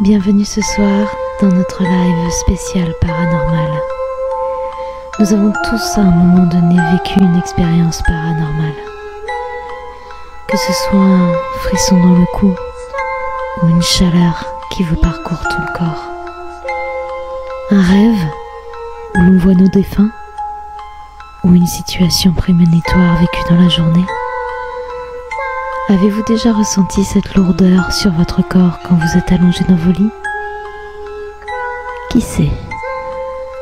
Bienvenue ce soir dans notre live spécial paranormal. Nous avons tous à un moment donné vécu une expérience paranormale. Que ce soit un frisson dans le cou ou une chaleur qui vous parcourt tout le corps. Un rêve où l'on voit nos défunts ou une situation prémonitoire vécue dans la journée. Avez-vous déjà ressenti cette lourdeur sur votre corps quand vous êtes allongé dans vos lits? Qui sait,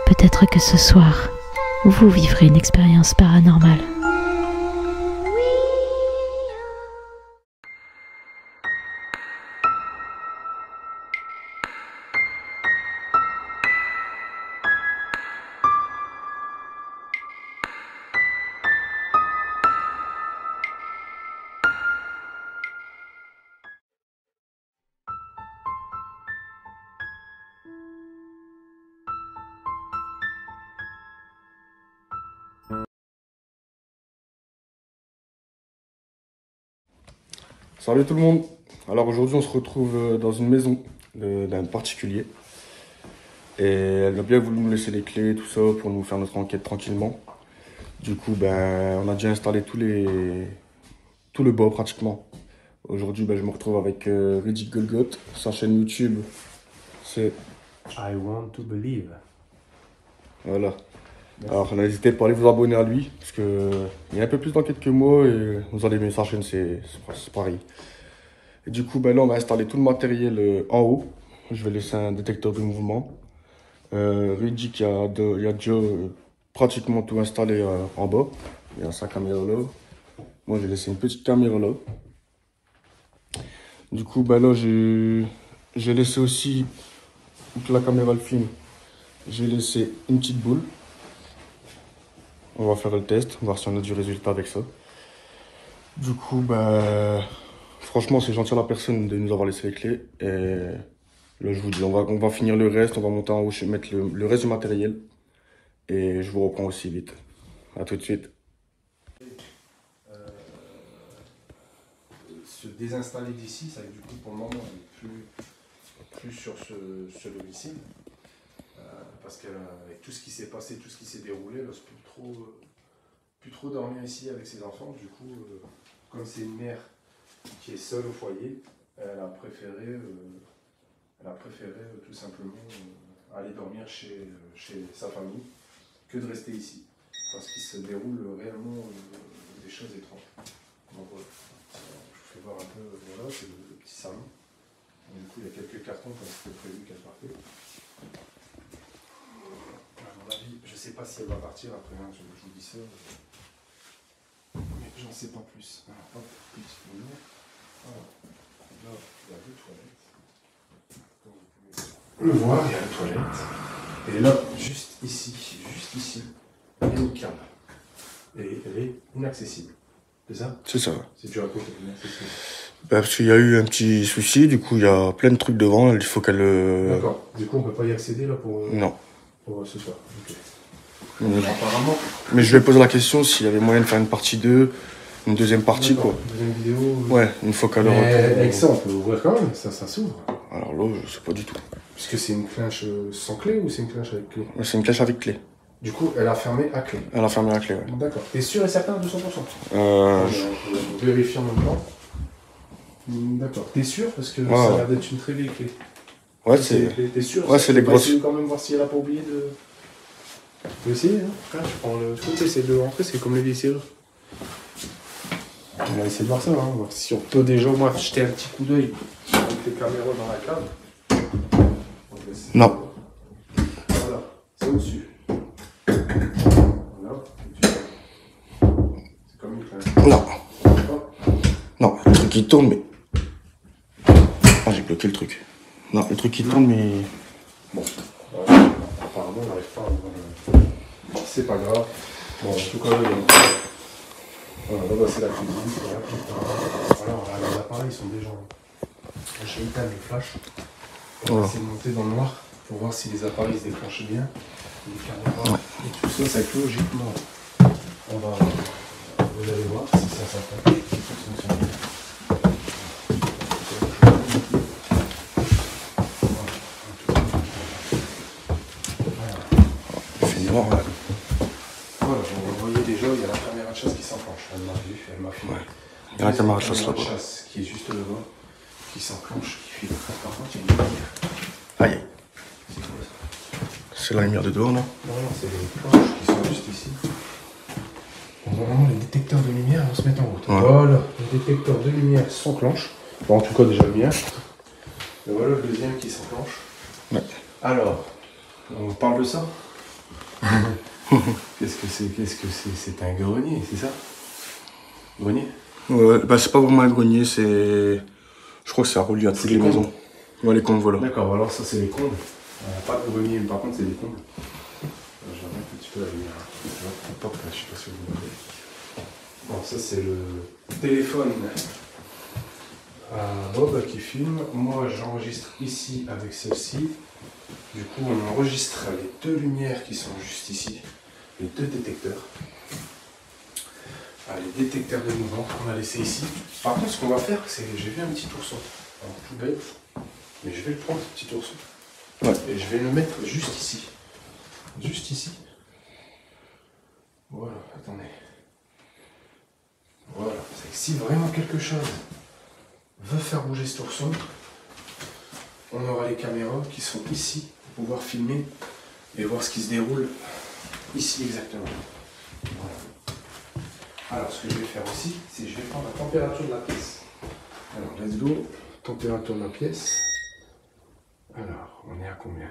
peut-être que ce soir, vous vivrez une expérience paranormale. Salut tout le monde. Alors aujourd'hui on se retrouve dans une maison d'un particulier et elle a bien voulu nous laisser les clés, tout ça, pour nous faire notre enquête tranquillement. Du coup on a déjà installé tout le bas pratiquement. Aujourd'hui je me retrouve avec Riddick Golgoth, sa chaîne YouTube c'est I want to believe. Voilà. Alors n'hésitez pas à aller vous abonner à lui, parce que il y a un peu plus d'enquête que moi et vous allez aimer sa chaîne, c'est pareil. Et du coup, là on va installer tout le matériel en haut. Je vais laisser un détecteur de mouvement. Riddick, il y a déjà pratiquement tout installé en bas. Il y a sa caméra là. Moi j'ai laissé une petite caméra là. Du coup, là j'ai laissé aussi, pour que la caméra le filme, j'ai laissé une petite boule. On va faire le test, voir si on a du résultat avec ça. Du coup, franchement, c'est gentil à la personne de nous avoir laissé les clés. Et là, je vous dis, on va finir le reste, on va monter en haut, mettre le reste du matériel. Et je vous reprends aussi vite. À tout de suite. Se désinstaller d'ici, ça du coup pour le moment elle n'est plus sur ce domicile. Parce qu'avec tout ce qui s'est passé, tout ce qui s'est déroulé, elle n'ose plus trop dormir ici avec ses enfants. Du coup, comme c'est une mère qui est seule au foyer, elle a préféré tout simplement aller dormir chez sa famille que de rester ici. Parce qu'il se déroule réellement des choses étranges. Donc voilà, je vous fais voir un peu, voilà, c'est le petit salon. Et du coup, il y a quelques cartons comme c'était prévu qu'elle partait. À mon avis, je ne sais pas si elle va partir après, hein, je vous dis ça. Mais j'en sais pas plus. Alors, hop, petite lumière. Là, il y a deux toilettes. Le voir, il y a la toilette. Et là, juste ici, il y a une cave. Et elle est inaccessible. C'est ça? C'est ça. C'est dur à côté, inaccessible. Parce qu'il y a eu un petit souci, du coup, il y a plein de trucs devant, il faut qu'elle... D'accord. Du coup, on ne peut pas y accéder là pour... Non. Pour ce soir. Ok. Apparemment. Mais je lui ai posé la question s'il y avait moyen de faire une partie 2, une deuxième partie, quoi. Deuxième vidéo. Ouais, une fois qu'elle aura... Avec ça, on peut ouvrir quand même, ça s'ouvre. Alors là, je sais pas du tout. Est-ce que c'est une clinche sans clé ou c'est une clinche avec clé? C'est une clinche avec clé. Du coup, elle a fermé à clé. Elle a fermé la clé, ouais. D'accord. T'es sûr et certain à 200%? Je... On peut vérifier en même temps. D'accord. T'es sûr? Parce que ça a l'air d'être une très vieille clé. Ouais, c'est... T'es sûr? Ouais, c'est les grosses... On va essayer quand même voir si elle a pas oublié de... On peut essayer, hein? Là, je prends le truc, essayer de rentrer, c'est comme les vieilles serrures. On va essayer de voir ça, hein, voir si on peut déjà au moins jeter un petit coup d'œil avec les caméras dans la cave. Non. Voilà, c'est au-dessus. Voilà. C'est comme une clinche. Non. Non, le truc qui tourne, mais... Ah, j'ai bloqué le truc. Non, le truc qui tourne, mais... Bon. Apparemment, on n'arrive pas à voir. C'est pas grave. Bon, en tout cas, là, il y a une... Voilà, là, c'est la cuisine. Voilà, les appareils sont déjà... J'ai éteint les flashs. On va essayer de monter dans le noir pour voir si les appareils se déclenchent bien. Les caméras et tout ça, ça logiquement. On va... Vous allez voir si ça s'appelle. Voilà, vous voyez déjà, il y a la caméra de chasse qui s'enclenche. Elle m'a vu, elle m'a filmé. Ouais. Il y a la caméra de chasse là-bas. Qui est juste là-bas, qui s'enclenche, qui filme. Par contre, il y a une lumière. Aïe. C'est quoi ça? C'est la lumière de dehors, non? Non, c'est les planches qui sont juste ici. Normalement, les détecteurs de lumière vont se mettre en route. Ouais. Voilà, les détecteurs de lumière s'enclenchent. Bon, en tout cas, déjà le mien. Et voilà le deuxième qui s'enclenche. Ouais. Alors, on parle de ça. Qu'est-ce que c'est? C'est un grenier, c'est ça? Grenier? Ouais, bah c'est pas vraiment un grenier, c'est... Je crois que c'est à relier à toutes les maisons. Ouais, les combles, voilà. D'accord, alors ça c'est les combles. Pas de grenier, mais par contre c'est les combles. J'arrête un petit peu la lumière. Je sais pas si vous voyez. Bon, ça c'est le téléphone à Bob qui filme. Moi j'enregistre ici avec celle-ci. Du coup on enregistre les deux lumières qui sont juste ici. Les deux détecteurs. Les détecteurs de mouvement qu'on a laissé ici. Par contre ce qu'on va faire, c'est j'ai vu un petit ourson. Alors tout bête, mais je vais le prendre ce petit ourson. Ouais. Et je vais le mettre juste ici. Juste ici. Voilà, attendez. Voilà, c'est que si vraiment quelque chose veut faire bouger cet ourson, on aura les caméras qui sont ici pour pouvoir filmer et voir ce qui se déroule ici exactement. Voilà. Alors ce que je vais faire aussi, c'est que je vais prendre la température de la pièce. Alors let's go, température de la pièce. Alors, on est à combien?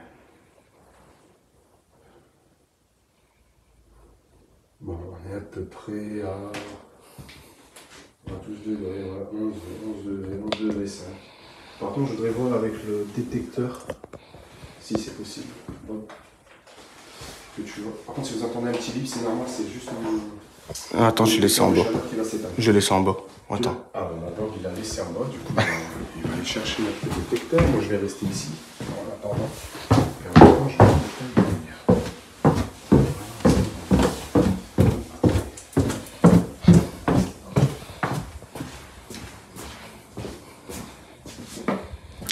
Bon, on est à peu près à 12 degrés, voilà, 11 degrés 5. Par contre, je voudrais voir avec le détecteur, si c'est possible. Bon. Que tu vois. Par contre, si vous entendez un petit bip, c'est normal, c'est juste un... Attends, je l'ai laissé en bas. Je l'ai laissé en bas. Attends. Ah, bah donc il a laissé en bas, du coup, il va aller chercher notre détecteur. Moi, je vais rester ici, en attendant. Et en attendant, je vais mettre la lumière.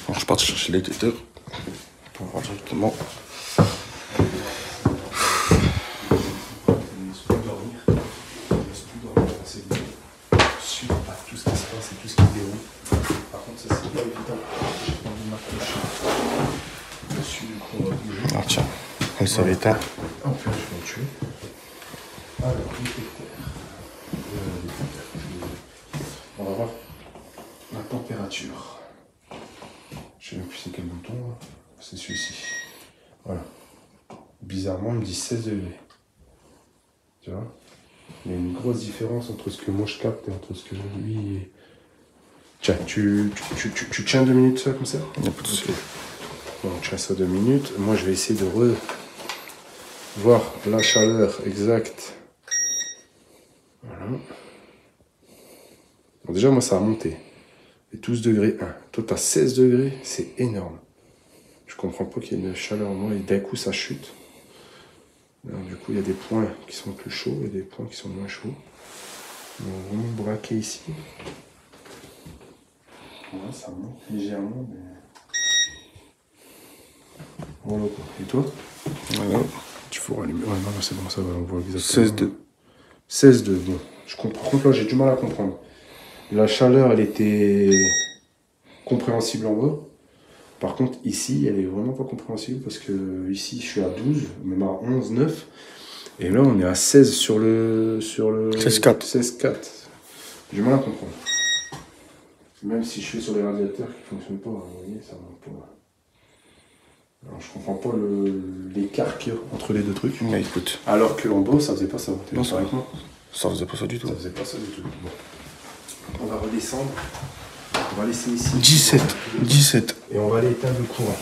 Alors, je pars chercher les détecteurs pour voir directement. Ça va éteindre. En plus, je vais le tuer. Alors, détecteur. On va voir la température. Je sais même plus c'est quel bouton. C'est celui-ci. Voilà. Bizarrement, il me dit 16 degrés. Tu vois? Il y a une grosse différence entre ce que moi je capte et entre ce que lui. Tiens, tu tiens 2 minutes ça comme ça? Il n'y a pas de souci. Bon, on tient ça 2 minutes. Moi, je vais essayer de voir la chaleur exacte. Voilà. Bon, déjà, moi, ça a monté. Et 12 degrés 1. Toi, tu as 16 degrés. C'est énorme. Je comprends pas qu'il y ait une chaleur en moi et d'un coup, ça chute. Alors, du coup, il y a des points qui sont plus chauds et des points qui sont moins chauds. On va vraiment braquer ici. Voilà, ça monte légèrement, mais... Voilà quoi. Et toi? Voilà. Tu faut rallumer. Ouais, non, c'est bon, ça va, on voit exactement. 16,2. Bon, je comprends. Par contre, là, j'ai du mal à comprendre. La chaleur, elle était compréhensible en bas. Par contre, ici, elle est vraiment pas compréhensible parce que ici, je suis à 12, même à 11, 9. Et là, on est à 16 sur le 16,4. 16,4. J'ai du mal à comprendre. Même si je suis sur les radiateurs qui fonctionnent pas, vous voyez, ça monte pas. Alors, je comprends pas l'écart qu'il y a entre les deux trucs. Mais écoute. Alors que en bas, ça faisait pas ça. Non, ça faisait pas ça du tout. Ça faisait pas ça du tout. Bon. On va redescendre. On va laisser ici. 17. Et on va aller éteindre le courant.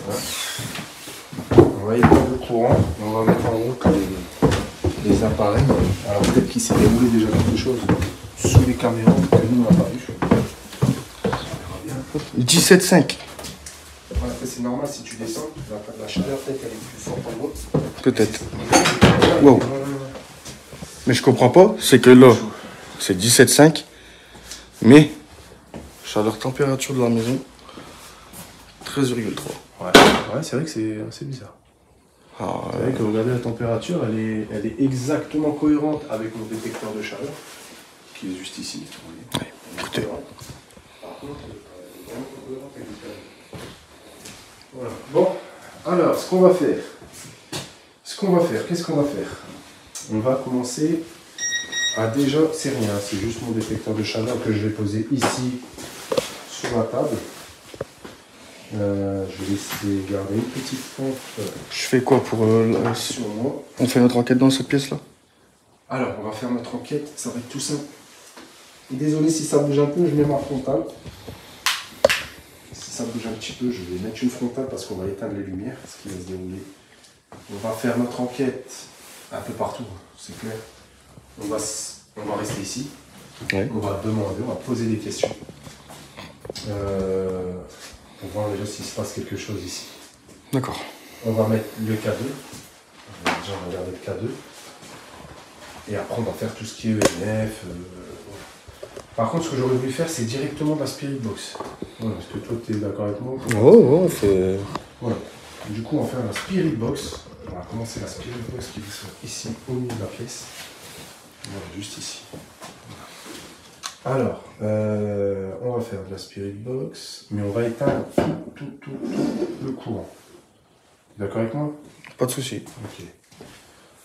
Voilà. On va éteindre le courant et on va mettre en route les appareils. Alors peut-être qu'il s'est déroulé déjà quelque chose sous les caméras que nous on n'a pas vu. 17,5. Voilà, c'est normal si tu descends, la chaleur peut-être qu'elle est plus forte en haut. Peut-être. Wow. Mais je comprends pas, c'est que là, c'est 17,5. Mais, chaleur température de la maison, 13,3. Ouais, c'est vrai que c'est assez bizarre. Alors, Vous savez que regardez la température, elle est exactement cohérente avec mon détecteur de chaleur, qui est juste ici. Vous voyez. écoutez. Par contre, elle est vraiment cohérente avec le chaleur. Voilà. Bon, alors, ce qu'on va faire, qu'est-ce qu'on va faire? On va commencer à déjà, c'est rien, c'est juste mon détecteur de chaleur que je vais poser ici sur la table. Je vais essayer de garder une petite pompe Je fais quoi pour... sur moi. On fait notre enquête dans cette pièce-là? Alors, on va faire notre enquête, ça va être tout simple. Désolé si ça bouge un peu, je mets ma frontale. Si ça bouge un petit peu, je vais mettre une frontale parce qu'on va éteindre les lumières, ce qui va se dérouler. On va faire notre enquête un peu partout, c'est clair. On va rester ici. Ouais. On va demander, on va poser des questions. Pour voir déjà s'il se passe quelque chose ici. D'accord. On va mettre le K2. On va déjà regarder le K2. Et après, on va faire tout ce qui est EMF. Par contre, ce que j'aurais voulu faire, c'est directement de la Spirit Box. Voilà, est-ce que toi, tu es d'accord avec moi? Oh, on fait... Voilà. Du coup, on va faire la Spirit Box. On va commencer la Spirit Box qui sera ici, au milieu de la pièce. Voilà, juste ici. Alors, on va faire de la Spirit Box, mais on va éteindre tout le courant. D'accord avec moi? Pas de souci. Ok.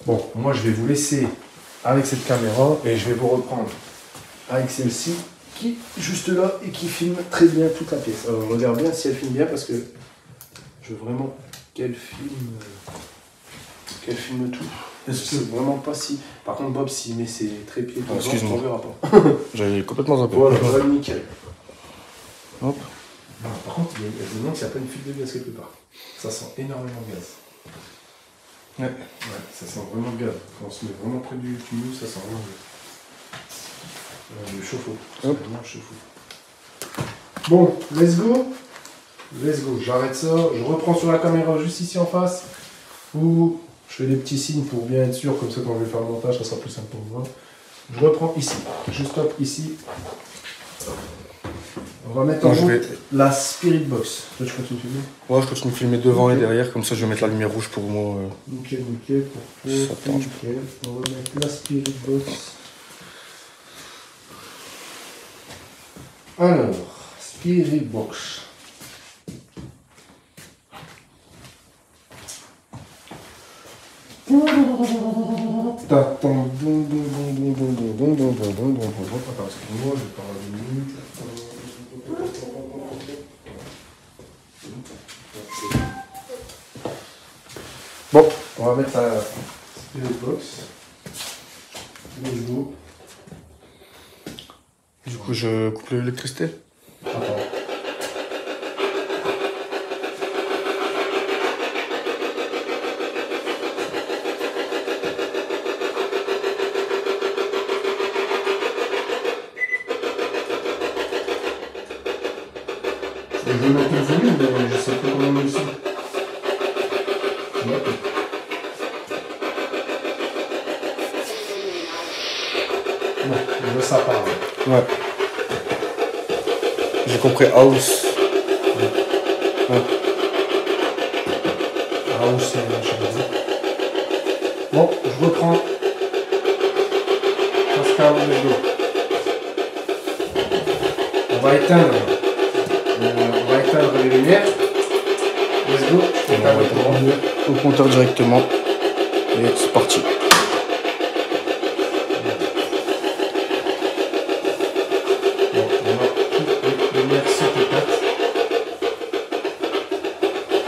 Bon, moi je vais vous laisser avec cette caméra et je vais vous reprendre avec celle-ci qui est juste là et qui filme très bien toute la pièce. Alors regarde bien si elle filme bien parce que je veux vraiment qu'elle filme tout. C'est vraiment pas si. Par contre, Bob, s'il met ses trépieds dedans, excuse-moi. on verra pas. J'avais complètement zappé. Voilà, voilà, nickel. Hop. Non, par contre, il y a des moments s'il n'y a pas une fuite de gaz quelque part. Ça sent énormément de gaz. Ouais. Ouais, ça sent vraiment le gaz. Quand on se met vraiment près du tunnel, ça sent vraiment le chauffe-eau. Hop. Vraiment le chauffe-eau. Bon, let's go. Let's go. J'arrête ça. Je reprends sur la caméra juste ici en face. Ou je fais des petits signes pour bien être sûr, comme ça quand je vais faire le montage, ça sera plus simple pour moi. Je reprends ici. Je stoppe ici. On va mettre en route la Spirit Box. Toi, tu continues de filmer? Ouais, je continue de filmer devant et derrière, comme ça je vais mettre la lumière rouge pour moi. Nickel, nickel. Ça tente. Nickel. On va mettre la Spirit Box. Alors, Spirit Box. Attends, excuse-moi, je vais pas revenir. Bon, on va mettre la Spirit Box. Let's go. Du coup, je coupe l'électricité. Attends. Je vais mettre le volume, mais je sais pas comment on le sent. Bon, je veux ça part. Ouais. J'ai compris house. Ouais. Ah, où c'est, je sais pas. Bon, je reprends. Pascal, let's go. On va éteindre les lumières. Let's go. On va éteindre au compteur directement. Et c'est parti.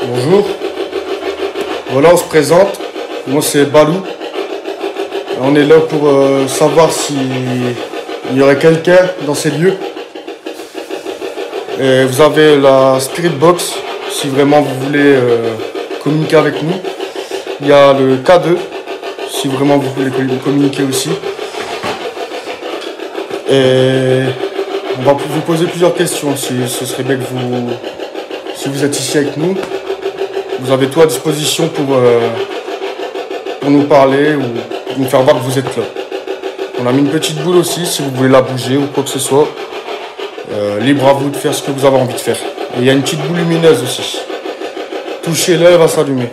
Bonjour. Voilà, on se présente. Moi, c'est Balou. On est là pour savoir s'il y aurait quelqu'un dans ces lieux. Et vous avez la Spirit Box, si vraiment vous voulez communiquer avec nous. Il y a le K2, si vraiment vous voulez communiquer aussi. Et on va vous poser plusieurs questions, si ce serait bien que si vous êtes ici avec nous. Vous avez tout à disposition pour nous parler ou nous faire voir que vous êtes là. On a mis une petite boule aussi, si vous voulez la bouger ou quoi que ce soit. Libre à vous de faire ce que vous avez envie de faire. Et il y a une petite boule lumineuse aussi. Touchez-la, elle va s'allumer.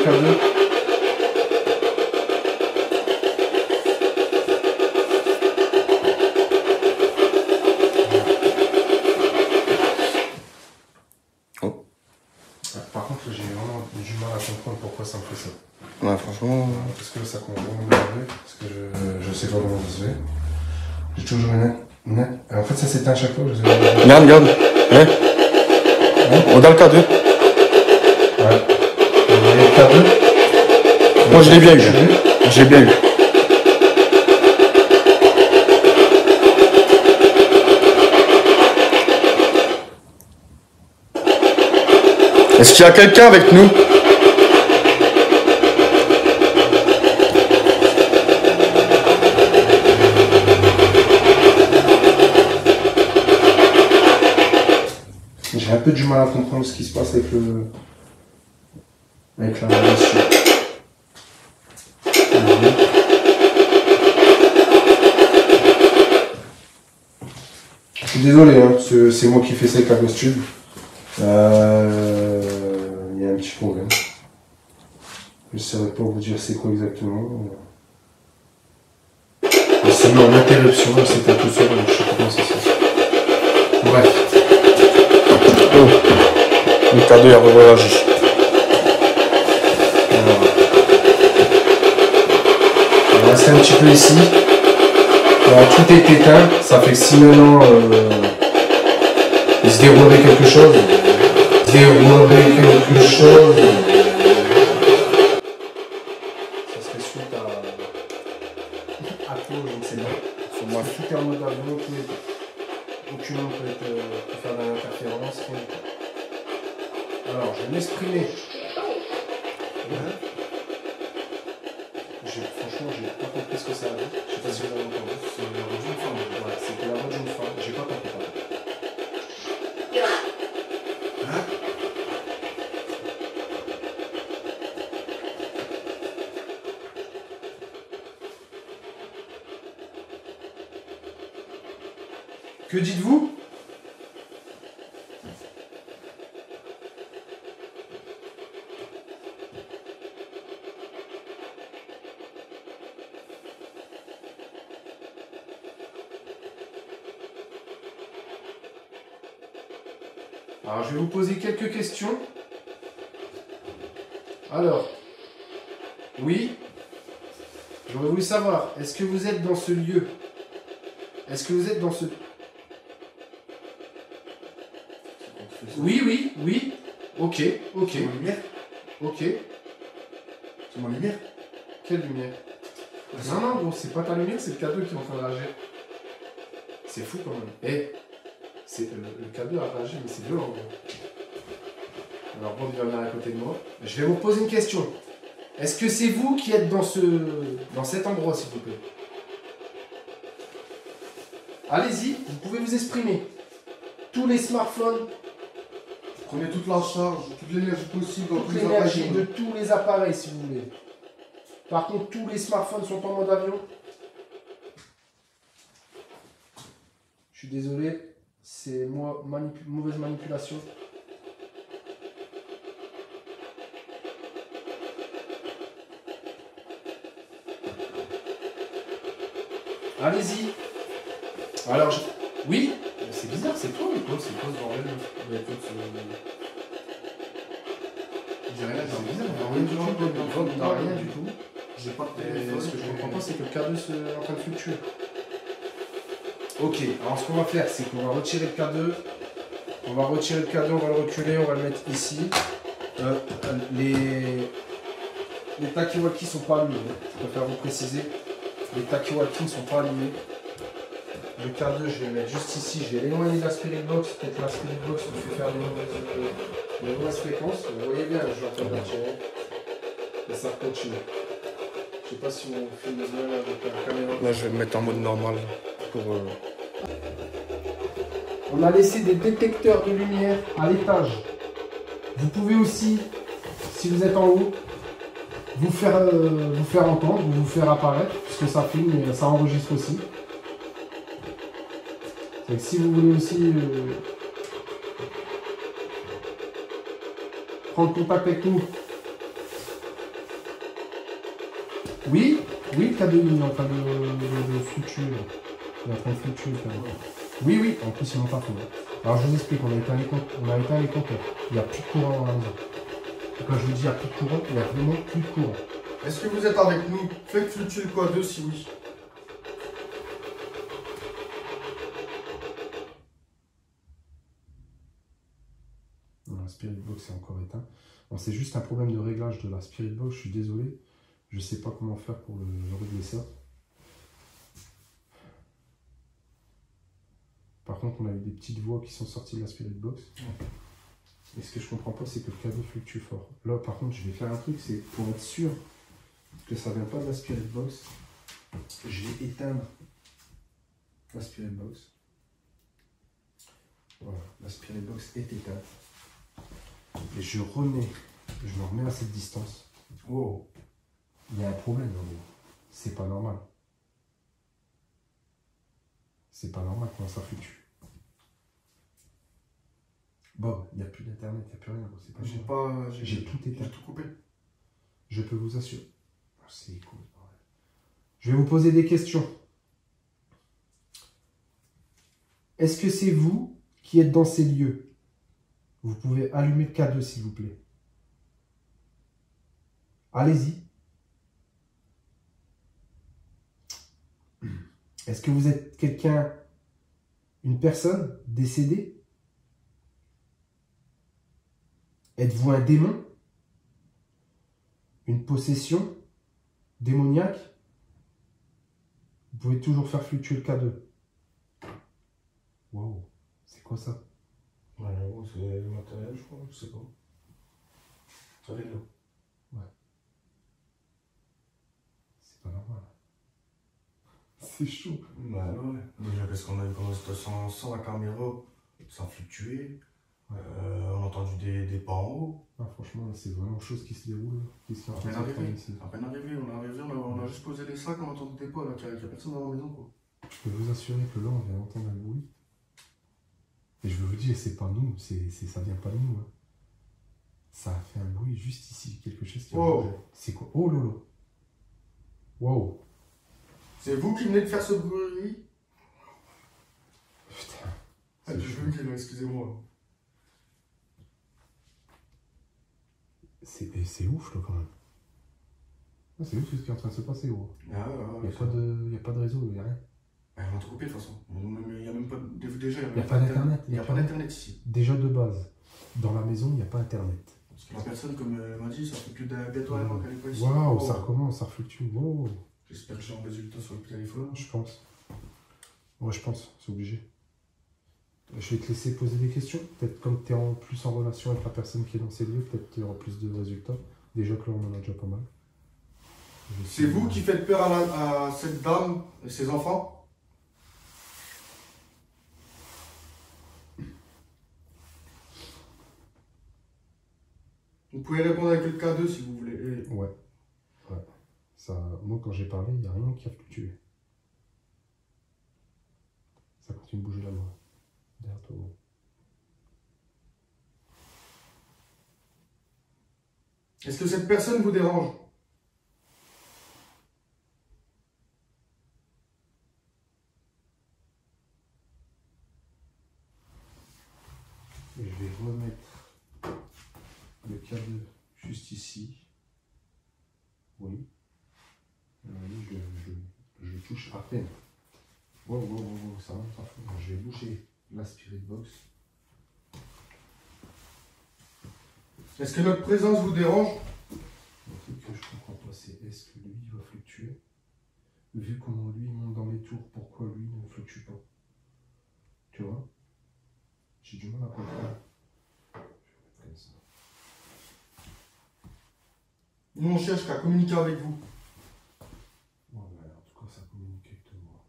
K2. Oh. Par contre, j'ai vraiment du mal à comprendre pourquoi ça me fait ça. Ouais, franchement. Parce que ça commence vraiment d'énerver. Parce que je sais pas comment ça se fait. J'ai toujours une net. En fait, ça s'éteint à chaque fois. Je sais pas. Regarde. Hein? On est dans le K2. Ouais. Le K2. Moi, je l'ai bien eu. J'ai bien eu. Est-ce qu'il y a quelqu'un avec nous? J'ai un peu du mal à comprendre ce qui se passe avec la relation. Je suis désolé, hein, parce que c'est moi qui fais ça avec la gosse tube. Il y a un petit problème. Je ne saurais pas vous dire c'est quoi exactement. Elle s'est mis en interruption, elle s'était tout seul, donc je sais pas comment ça se fait. Bref. Oh. Le K2 a réagi. On va rester un petit peu ici. Alors, tout est éteint, ça fait que si maintenant il se déroulerait quelque chose. Ça serait suite à quoi, je ne sais pas. Sur moi, tout est en mode avion, aucun homme peut faire de l'interférence. Alors, je vais m'exprimer. Franchement, j'ai pas compris ce que ça a dit. Je sais pas si vous avez entendu. C'est la voix d'une femme. Ouais, c'était la voix d'une femme. J'ai pas compris. Hein? Que dites-vous? Alors, je vais vous poser quelques questions. Alors, oui, j'aurais voulu savoir, est-ce que vous êtes dans ce lieu? Est-ce que vous êtes dans ce... Oui. Ok. C'est ma lumière? Ok. C'est ma lumière? Quelle lumière? Non, gros, c'est pas ta lumière, c'est le K2 qui est en train de réagir. C'est fou quand même. Eh, le K2 a réagi, mais c'est violent. Gros. Alors, bon, il va venir à côté de moi. Je vais vous poser une question. Est-ce que c'est vous qui êtes dans cet endroit, s'il vous plaît? Allez-y, vous pouvez vous exprimer. Tous les smartphones, Prenez toute la charge, toute l'énergie possible dans tous toute les l'énergie appareils. de tous les appareils, si vous voulez. Par contre, tous les smartphones sont en mode avion. Je suis désolé, c'est moi, mauvaise manipulation. Allez-y. Alors, oui, c'est bizarre, c'est toi, mais quoi, c'est quoi ce bordel? Bah, écoute, j'ai rien, c'est bizarre, t'as rien du tout. J'ai pas de Et téléphone. ce que je comprends pas, c'est que le K2 est en train de fluctuer. Ok, alors ce qu'on va faire, c'est qu'on va retirer le K2. On va retirer le K2, on va le reculer, on va le mettre ici. Les talkie-walkie sont pas allumés, je préfère vous préciser. Les talkie-walkie ne sont pas allumés. Le K2, je vais le mettre juste ici. Je vais éloigner la spirit box. Peut-être la spirit box me fait faire des mauvaises fréquences. Vous voyez bien, je vais en train de retirer. Et ça continue. Je sais pas si on filme bien avec la caméra. Là, je vais me mettre en mode normal pour. On a laissé des détecteurs de lumière à l'étage. Vous pouvez aussi, si vous êtes en haut, vous faire entendre, vous faire apparaître, puisque ça filme et ça enregistre aussi. Donc si vous voulez aussi prendre contact avec nous, Oui, oui, le K2 il est en train de fluctuer. Il est en train de fluctuer. Oui, oui, en plus, ils n'ont pas fait. Alors, je vous explique, on a éteint les compteurs. Il n'y a plus de courant dans la maison. Et quand je vous dis il n'y a plus de courant, il n'y a vraiment plus de courant. Est-ce que vous êtes avec nous? Faites fluctuer le K2 si oui. Non, la Spirit Box est encore éteint. Bon, c'est juste un problème de réglage de la Spirit Box, je suis désolé. Je ne sais pas comment faire pour le régler ça. Par contre, on a eu des petites voix qui sont sorties de la Spirit Box. Mais ce que je comprends pas, c'est que le K2 fluctue fort. Là, par contre, je vais faire un truc, c'est pour être sûr que ça vient pas de la Spirit Box. Je vais éteindre la Spirit Box. Voilà, la Spirit Box est éteinte. Et je me remets à cette distance. Oh, il y a un problème, c'est pas normal. C'est pas normal comment ça fluctue. Bon, il n'y a plus d'internet, il n'y a plus rien. J'ai tout éteint. J'ai tout coupé. Je peux vous assurer. C'est cool. Je vais vous poser des questions. Est-ce que c'est vous qui êtes dans ces lieux? Vous pouvez allumer le K2 s'il vous plaît. Allez-y. Est-ce que vous êtes quelqu'un, une personne décédée? Êtes-vous un démon? Une possession démoniaque? Vous pouvez toujours faire fluctuer le K2. Waouh, c'est quoi ça? Ouais, c'est le matériel, je crois, je sais pas. Ça vient de là. Ouais. C'est pas normal. C'est chaud. Ouais. Déjà, qu'est-ce qu'on a eu comme situation sans la caméra? Ça a fluctué. On a entendu des pas en haut. Ah, franchement, là, c'est vraiment chose qui se déroule. À peine arrivé, on a juste posé les sacs, on a entendu des pas, là, qu'il n'y a personne dans la maison, quoi. Je peux vous assurer que là, on vient d'entendre un bruit. Et je veux vous dire, c'est pas nous, ça vient pas de nous. Hein. Ça a fait un bruit juste ici, quelque chose qui a bougé. C'est quoi? Oh lolo. Wow. C'est vous qui venez de faire ce bruit? Putain. Ah, je veux dire, excusez-moi. C'est ouf, là, quand même. Ah, c'est ouf ce qui est en train de se passer, gros. Il n'y a pas de réseau, il n'y a rien. On a tout coupé, de toute façon. Il n'y a même pas... Déjà, il n'y a pas d'internet. Il n'y a pas d'internet ici. Déjà de base, dans la maison, il n'y a pas internet. Parce que la personne, comme elle m'a dit, ça fait plus bientôt un an qu'elle n'est pas ici. Waouh, ça recommence, ça fluctue. Wow. J'espère que j'ai un résultat sur le téléphone. Je pense. Ouais, je pense, c'est obligé. Je vais te laisser poser des questions. Peut-être comme tu es plus en relation avec la personne qui est dans ces lieux, peut-être tu auras plus de résultats. Déjà que là, on en a déjà pas mal. C'est vous qui faites peur à cette dame et ses enfants? Vous pouvez répondre avec le K2 si vous voulez. Ouais. Ça, moi, quand j'ai parlé, il n'y a rien qui a fluctué. Ça continue de bouger là-bas. Derrière toi. Est-ce que cette personne vous dérange? Et je vais remettre le K2 juste ici. Oui. Je touche à peine. Wow, ça va, ça fout. Je vais bouger la Spirit Box. Est-ce que notre présence vous dérange? Le truc que je comprends pas, c'est est-ce que lui va fluctuer? Vu comment lui monte dans mes tours, pourquoi lui ne fluctue pas? Tu vois? J'ai du mal à comprendre. Je vais mettre comme ça. Nous, on cherche qu'à communiquer avec vous. Ouais, en tout cas, ça communique avec moi.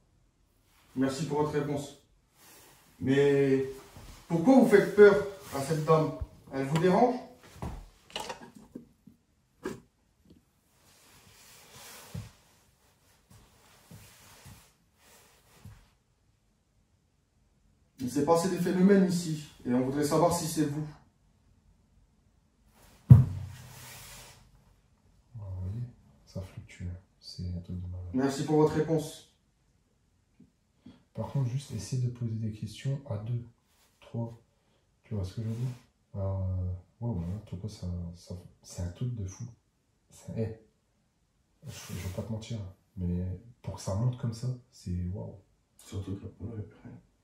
Merci pour votre réponse. Mais pourquoi vous faites peur à cette dame? Elle vous dérange? Il s'est passé des phénomènes ici et on voudrait savoir si c'est vous. Vous voyez, ça fluctue. c'est un truc de malade. Merci pour votre réponse. Par contre, juste essayer de poser des questions à 2, 3. Tu vois ce que je veux dire? Alors, ouais, en tout cas, c'est un truc de fou. Je vais pas te mentir, mais pour que ça monte comme ça, c'est waouh. Surtout que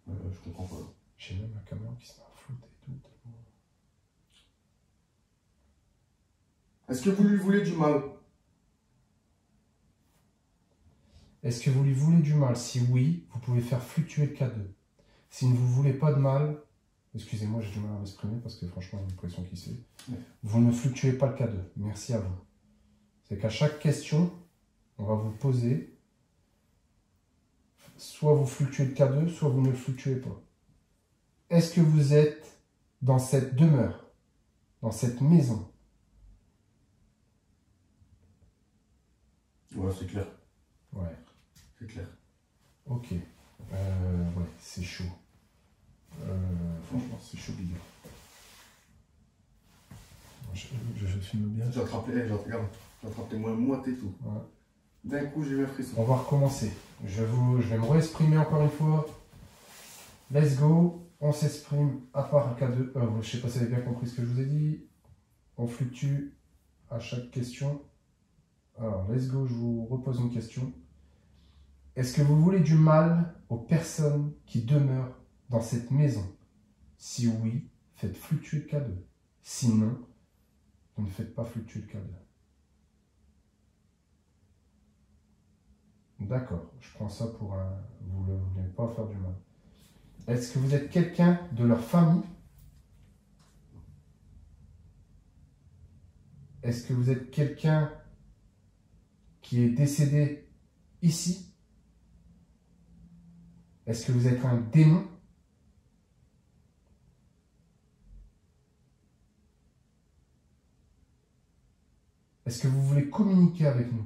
je comprends pas. J'ai même la caméra qui se met à flotter et tout. Tellement... Est-ce que vous lui voulez du mal? Est-ce que vous lui voulez du mal? Si oui, vous pouvez faire fluctuer le K2. Si vous ne voulez pas de mal, excusez-moi, j'ai du mal à m'exprimer parce que franchement, il y a une pression qui se fait. Vous ne fluctuez pas le K2. Merci à vous. C'est qu'à chaque question, on va vous poser, soit vous fluctuez le K2, soit vous ne le fluctuez pas. Est-ce que vous êtes dans cette demeure, dans cette maison? Ouais, c'est clair. Ouais. C'est clair. Ok. Ouais, c'est chaud. Franchement, c'est chaud, big. Je filme bien. J'ai attrapé moins moite et tout. Ouais. D'un coup, j'ai eu un frisson. On va recommencer. Je vais me réexprimer encore une fois. Let's go. On s'exprime à part K2. Je ne sais pas si vous avez bien compris ce que je vous ai dit. On fluctue à chaque question. Alors, let's go. Je vous repose une question. Est-ce que vous voulez du mal aux personnes qui demeurent dans cette maison? Si oui, faites fluctuer le K2. Sinon, vous ne faites pas fluctuer le K2. D'accord, je prends ça pour un... Vous ne voulez pas faire du mal. Est-ce que vous êtes quelqu'un de leur famille? Est-ce que vous êtes quelqu'un qui est décédé ici? Est-ce que vous êtes un démon? Est-ce que vous voulez communiquer avec nous?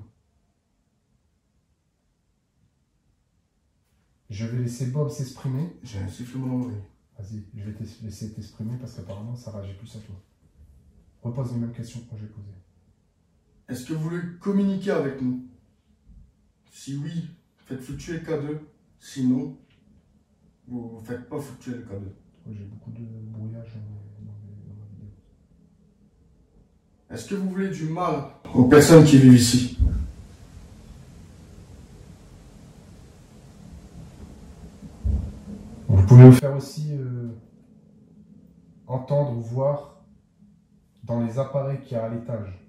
Je vais laisser Bob s'exprimer. J'ai un sifflement dans l'oreille. Vas-y, je vais te laisser t'exprimer parce qu'apparemment ça réagit plus à toi. Repose les mêmes questions que j'ai posées. Est-ce que vous voulez communiquer avec nous? Si oui, faites fluctuer le K2. Sinon, vous ne faites pas fluctuer le K2. J'ai beaucoup de brouillage dans ma vidéo. Est-ce que vous voulez du mal aux personnes qui vivent ici? Vous pouvez vous faire aussi entendre ou voir dans les appareils qu'il y a à l'étage.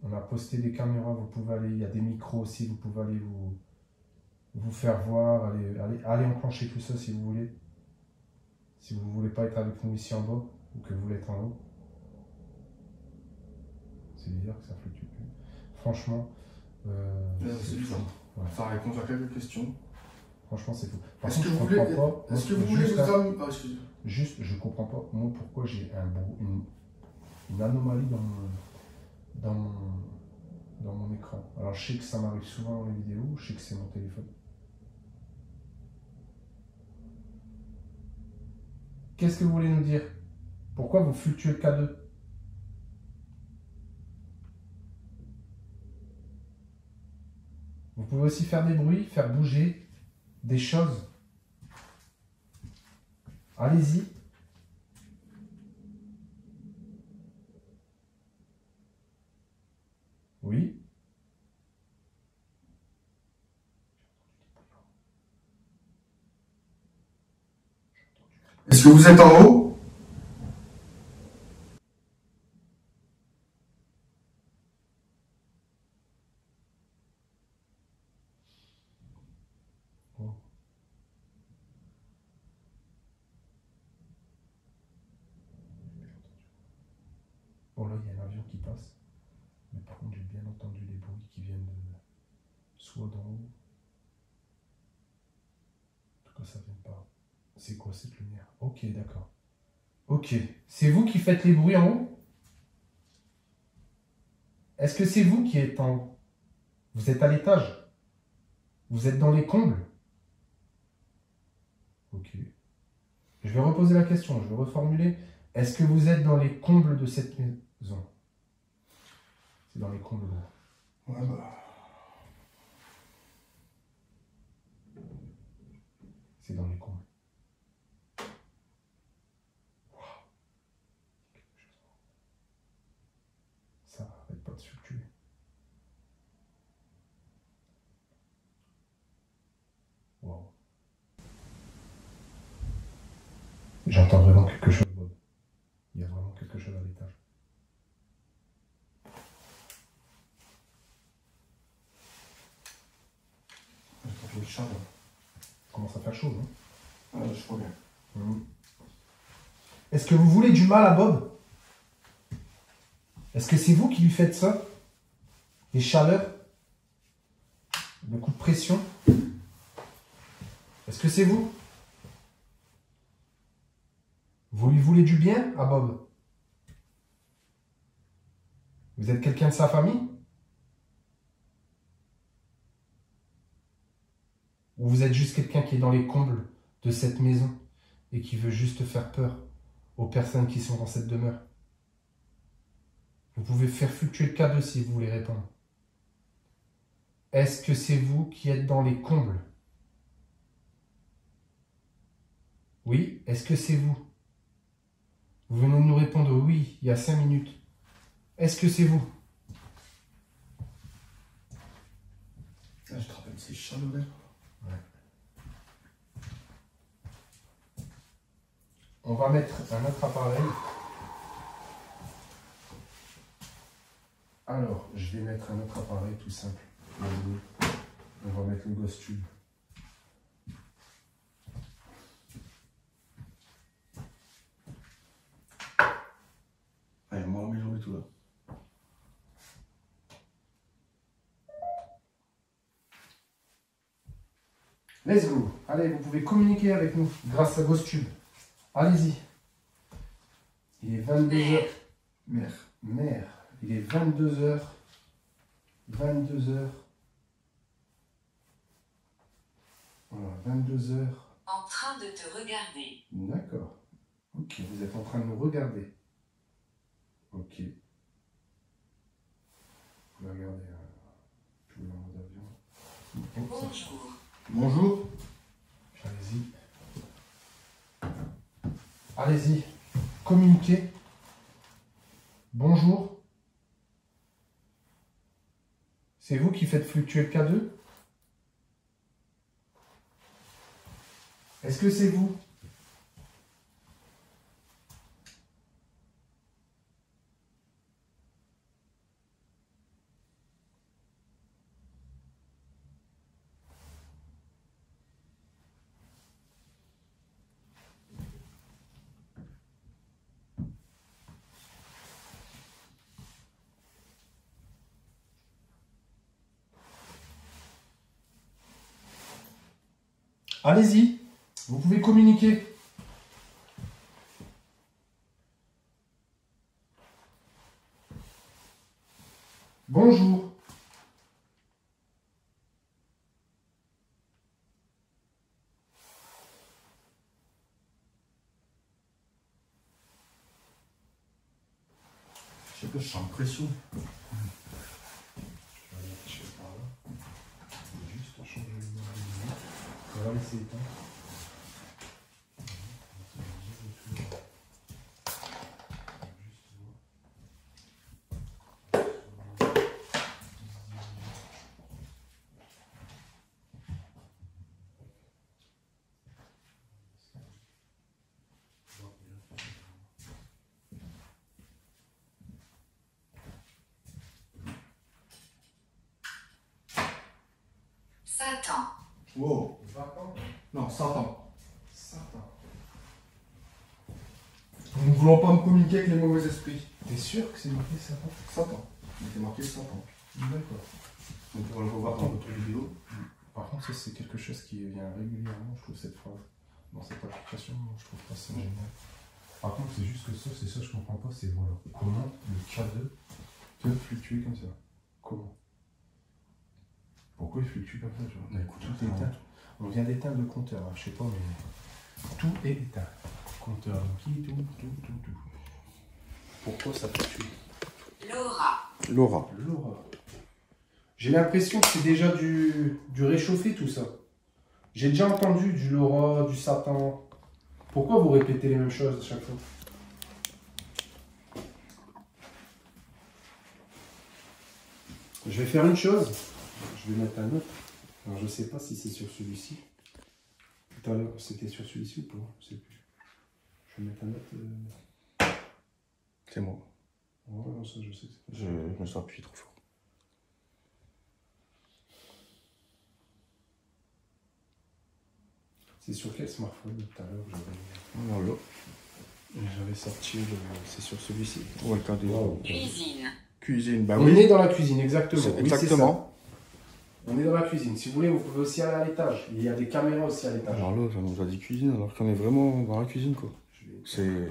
On a posté des caméras, vous pouvez aller, il y a des micros aussi, vous pouvez aller vous faire voir, aller enclencher tout ça si vous voulez. Si vous ne voulez pas être avec nous ici en bas, ou que vous voulez être en haut. C'est bizarre que ça fluctue plus. Franchement, c'est bizarre. Ouais. Ça répond à quelques questions. Franchement, c'est fou. Est-ce que vous voulez vous amener... Ah, excusez-moi. Juste, je comprends pas, moi, pourquoi j'ai une anomalie dans mon écran. Alors, je sais que ça m'arrive souvent dans les vidéos, je sais que c'est mon téléphone. Qu'est-ce que vous voulez nous dire? Pourquoi vous fluctuez le K2? Vous pouvez aussi faire des bruits, faire bouger des choses. Allez-y. Oui. Est-ce que vous êtes en haut? Bon, là, il y a un avion qui passe. Mais par contre, j'ai bien entendu les bruits qui viennent soit d'en haut. En tout cas, ça vient pas. C'est quoi cette lumière? Ok, d'accord. Ok. C'est vous qui faites les bruits en haut? Est-ce que c'est vous qui êtes en haut? Vous êtes à l'étage? Vous êtes dans les combles? Ok. Je vais reposer la question, je vais reformuler. Est-ce que vous êtes dans les combles de cette maison? C'est dans les combles là. Ouais, bah. C'est dans les combles. Waouh. Ça arrête pas de fluctuer. Waouh. J'entends vraiment quelque chose, Bob. Il y a vraiment quelque chose à l'étage. Le chat, là. Commence à faire chaud, non? Ah, je crois bien. Est-ce que vous voulez du mal à Bob? Est-ce que c'est vous qui lui faites ça? Des chaleurs? Des coups de pression? Est-ce que c'est vous? Vous lui voulez du bien à Bob? Vous êtes quelqu'un de sa famille? Ou vous êtes juste quelqu'un qui est dans les combles de cette maison et qui veut juste faire peur aux personnes qui sont dans cette demeure? Vous pouvez faire fluctuer le K2 si vous voulez répondre. Est-ce que c'est vous qui êtes dans les combles? Oui, est-ce que c'est vous? Vous venez de nous répondre oui, il y a 5 minutes. Est-ce que c'est vous? Ah, je te rappelle, c'est chaleureux. Ouais. On va mettre un autre appareil. Alors, je vais mettre un autre appareil tout simple. On va mettre le Ghost Tube. Allez, moi, mes jambes et tout là. Let's go. Allez, vous pouvez communiquer avec nous grâce à Ghost Tube. Allez-y. Il est 22h. Mère. Mère. Il est 22h. 22h. Voilà, 22h. En train de te regarder. D'accord. Ok, vous êtes en train de nous regarder. Ok. Vous pouvez regarder. Je vous en mode avion. Bonjour. Bonjour. Allez-y. Allez-y. Communiquez. Bonjour. C'est vous qui faites fluctuer le K2? Est-ce que c'est vous? Allez-y, vous pouvez communiquer. Bonjour. Je sais pas, je sens la pression. On va laisser éteindre. Satan. Wow. Satan. Non, Satan. Satan. Nous ne voulons pas me communiquer avec les mauvais esprits. T'es sûr que c'est marqué Satan? Satan. Il était marqué Satan. D'accord. On pourra le revoir dans votre vidéo. Par contre, ça, c'est quelque chose qui vient régulièrement, je trouve, cette phrase. Dans cette application, je trouve pas ça génial. Par contre, c'est juste que ça, c'est ça, je comprends pas, c'est voilà. Comment le K2 peut fluctuer comme ça? Comment? Pourquoi il fluctue comme ça, tu vois? Bah, écoute, Tout est éteint. On vient d'éteindre le compteur, hein, je sais pas, mais tout est éteint. Compteur qui, tout. Pourquoi ça fluctue? Laura. Laura. Laura. J'ai l'impression que c'est déjà du réchauffé tout ça. J'ai déjà entendu du Laura, du Satan. Pourquoi vous répétez les mêmes choses à chaque fois? Je vais faire une chose. Je vais mettre un autre. Alors je sais pas si c'est sur celui-ci. Tout à l'heure, c'était sur celui-ci ou pas? Je sais plus. Je vais mettre un autre. C'est moi. Ouais, non, ça je sais. Je me sens appuyé trop fort. C'est sur quel smartphone tout à l'heure Voilà. j'avais sorti le... C'est sur celui-ci. Ouais, le cadeau. Wow. Cuisine. Cuisine, bah On oui. est dans la cuisine, exactement. C'est Oui, exactement. c'est ça. On est dans la cuisine. Si vous voulez, vous pouvez aussi aller à l'étage. Il y a des caméras aussi à l'étage. Alors là, ça nous a dit cuisine, alors qu'on est vraiment dans la cuisine, quoi. C'est...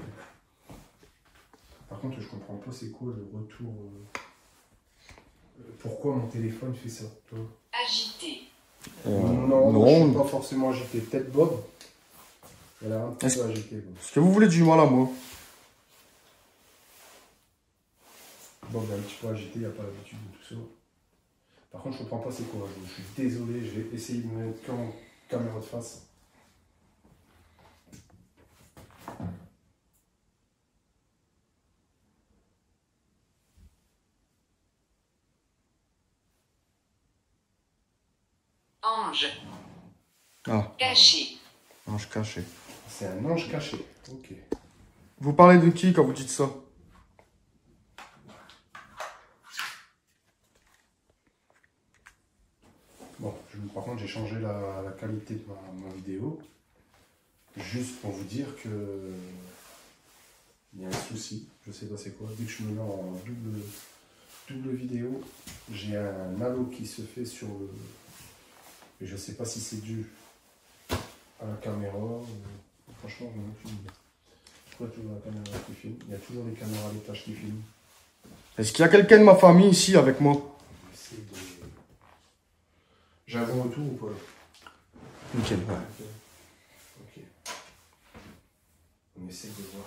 Par contre, je comprends pas c'est quoi le retour. Pourquoi mon téléphone fait ça, toi? Agité. Non, moi, je suis pas forcément agité. Peut-être Bob. Elle a un petit peu agité. Bob. Est-ce que vous voulez du mal à moi? Bob est un petit peu agité, il n'a pas l'habitude de tout ça. Par contre, je comprends pas c'est quoi. Je suis désolé, je vais essayer de me mettre qu'en caméra de face. Ange. Ah, Caché. ange caché. C'est un ange caché. Ok. Vous parlez de qui quand vous dites ça? Bon, par contre, j'ai changé la qualité de ma vidéo. Juste pour vous dire que il y a un souci. Je sais pas c'est quoi. Dès que je me mets en double vidéo, j'ai un halo qui se fait sur le. Et je sais pas si c'est dû à la caméra. Franchement, je n'ai aucune idée. Pourquoi toujours la caméra qui filme? Il y a toujours des caméras à l'étage qui filment. Est-ce qu'il y a quelqu'un de ma famille ici avec moi? J'ai un bon retour ou pas? Nickel, ouais. Ok. On essaie de voir.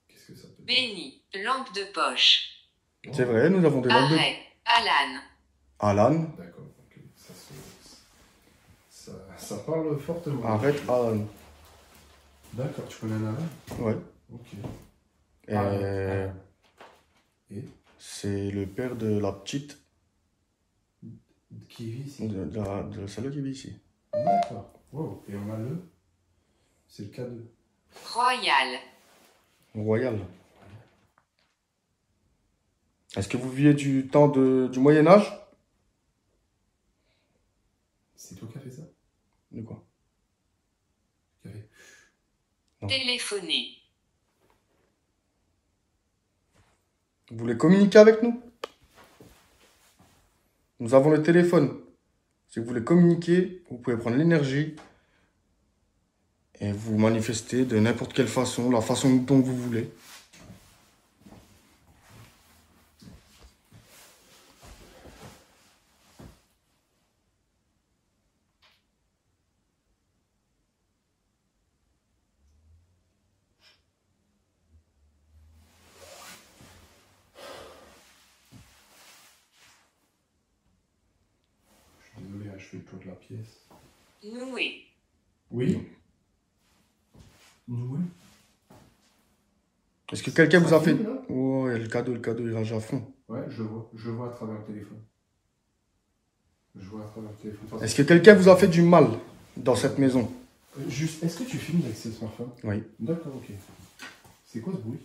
Qu'est-ce que ça peut être? Béni. Lampe de poche. C'est vrai, nous avons des lampes de... Arrêt. Alan. Alan. D'accord, ok. Ça parle fortement. Arrête Alan. D'accord, tu connais un Alan? Ouais. Ok. Et Et c'est le père de la petite, qui vit ici? de celle qui vit ici. D'accord. Wow. Et on a le. C'est le K2. Royal. Royal. Est-ce que vous viviez du temps du Moyen-Âge? C'est toi qui as fait ça? De quoi? Qui a fait? Non. Téléphoner. Vous voulez communiquer avec nous? Nous avons le téléphone. Si vous voulez communiquer, vous pouvez prendre l'énergie et vous manifester de n'importe quelle façon, la façon dont vous voulez. Je suis désolé, hein, je fais le tour de la pièce. Noué. Oui. Oui. Est-ce que quelqu'un vous a fait... filme, là? Ouais, le cadeau, il rage à fond. Ouais, je vois à travers le téléphone. Je vois à travers le téléphone. Est-ce que quelqu'un vous a fait du mal dans cette maison? Juste, est-ce que tu filmes avec ce smartphone? Oui. D'accord, ok. C'est quoi ce bruit?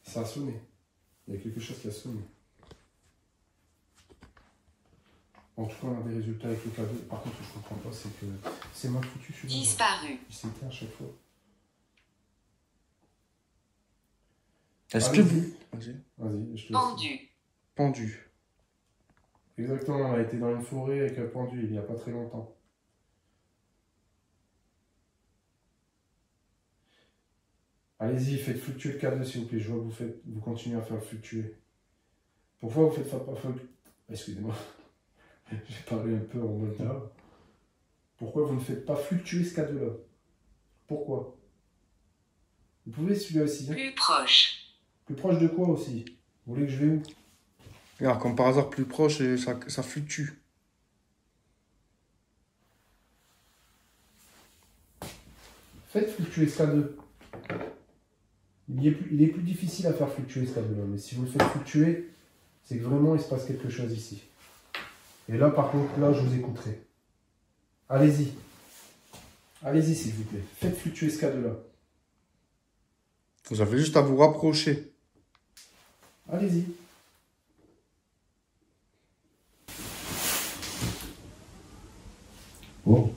Ça a sonné. Il y a quelque chose qui a sonné. En tout cas, on a des résultats avec le cadeau. Par contre, ce que je comprends pas, c'est que c'est mal foutu celui-là. Disparu. Il s'éteint à chaque fois. Est-ce que Allez-y. vous... Vas-y. Vas-y, je te laisse. Pendu. Pendu. Exactement, on a été dans une forêt avec un pendu il n'y a pas très longtemps. Allez-y, faites fluctuer le cadeau s'il vous plaît. Je vois que vous continuez à faire fluctuer. Pourquoi vous faites pas fluctuer? Excusez-moi, j'ai parlé un peu en mode là. Pourquoi vous ne faites pas fluctuer ce cadeau-là? Pourquoi? Vous pouvez celui-là aussi. Hein. Plus proche. Plus proche de quoi aussi? Vous voulez que je vais où? Regarde, comme par hasard, plus proche, et ça fluctue. Faites fluctuer ce K2. Il est plus difficile à faire fluctuer ce K2 là, mais si vous le faites fluctuer, c'est que vraiment il se passe quelque chose ici. Et là par contre, là je vous écouterai. Allez-y. Allez-y s'il vous plaît. Faites fluctuer ce K2 là. Vous avez juste à vous rapprocher. Allez-y. Oh.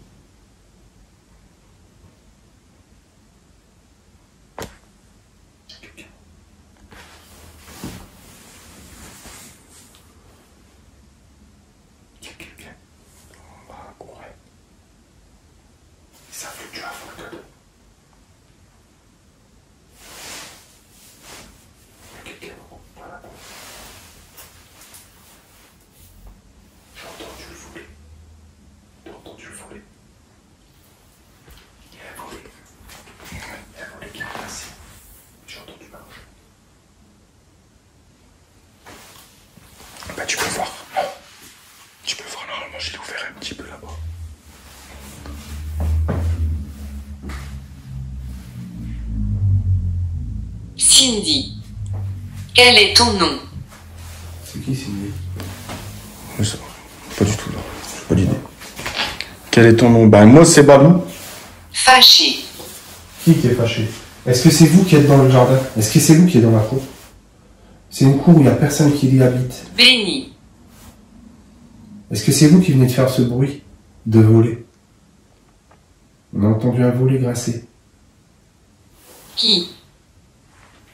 Bah tu peux voir. Tu peux voir, normalement je l'ai ouvert un petit peu là-bas. Cindy. Quel est ton nom? C'est qui Cindy? Je sais pas du tout là. J'ai pas d'idée. Quel est ton nom? Ben moi c'est Balou. Fâché. Qui est fâché? Est-ce que c'est vous qui êtes dans le jardin? Est-ce que c'est vous qui êtes dans la cour? C'est une cour où il n'y a personne qui y habite. Béni. Est-ce que c'est vous qui venez de faire ce bruit de voler? On a entendu un volet grincer. Qui?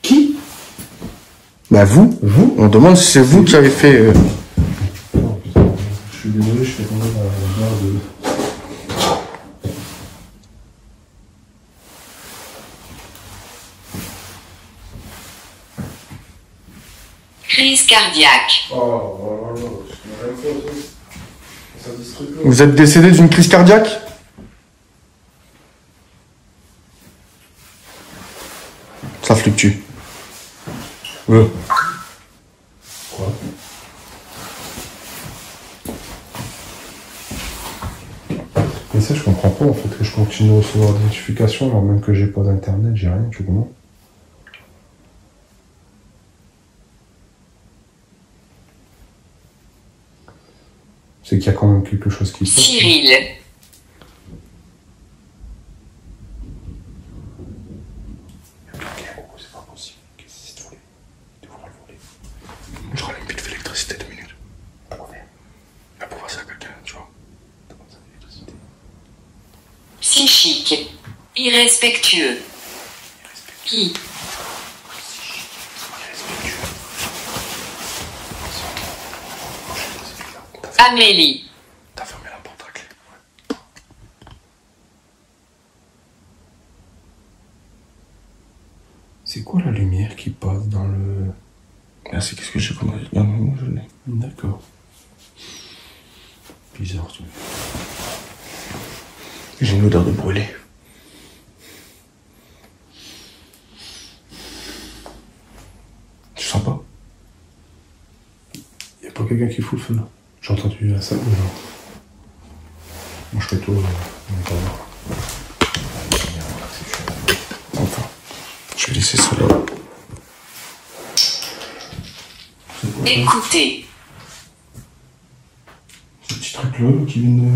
Qui? Ben vous. Vous? On demande si c'est vous qui avez fait... Oh, putain, je suis désolé, je fais tomber la barre de... Crise cardiaque. Oh, ça dit ce truc-là. Vous êtes décédé d'une crise cardiaque? Ça fluctue. Quoi? Mais ça, je comprends pas en fait que je continue à recevoir des notifications alors même que j'ai pas d'internet, j'ai rien, tu comprends? C'est qu'il y a quand même quelque chose qui se passe. Cyril. C'est pas possible. Qu'est-ce que c'est de voler? De vouloir le voler. Je rallume vite fait l'électricité 2 minutes. Pourquoi faire? Là pour passer à quelqu'un, tu vois. Psychique. Irrespectueux. Qui? Amélie. T'as fermé la porte à clé. C'est quoi la lumière qui passe dans le... Merci, qu'est-ce que j'ai comme... Non, non, je l'ai. D'accord. Bizarre, tu J'ai une odeur de brûlé. Tu sens pas? Y'a pas quelqu'un qui fout le feu là? J'ai entendu la salle de genre. Moi je fais tout. Enfin, je vais laisser ça là. Écoutez. Ce petit truc là qui vient de...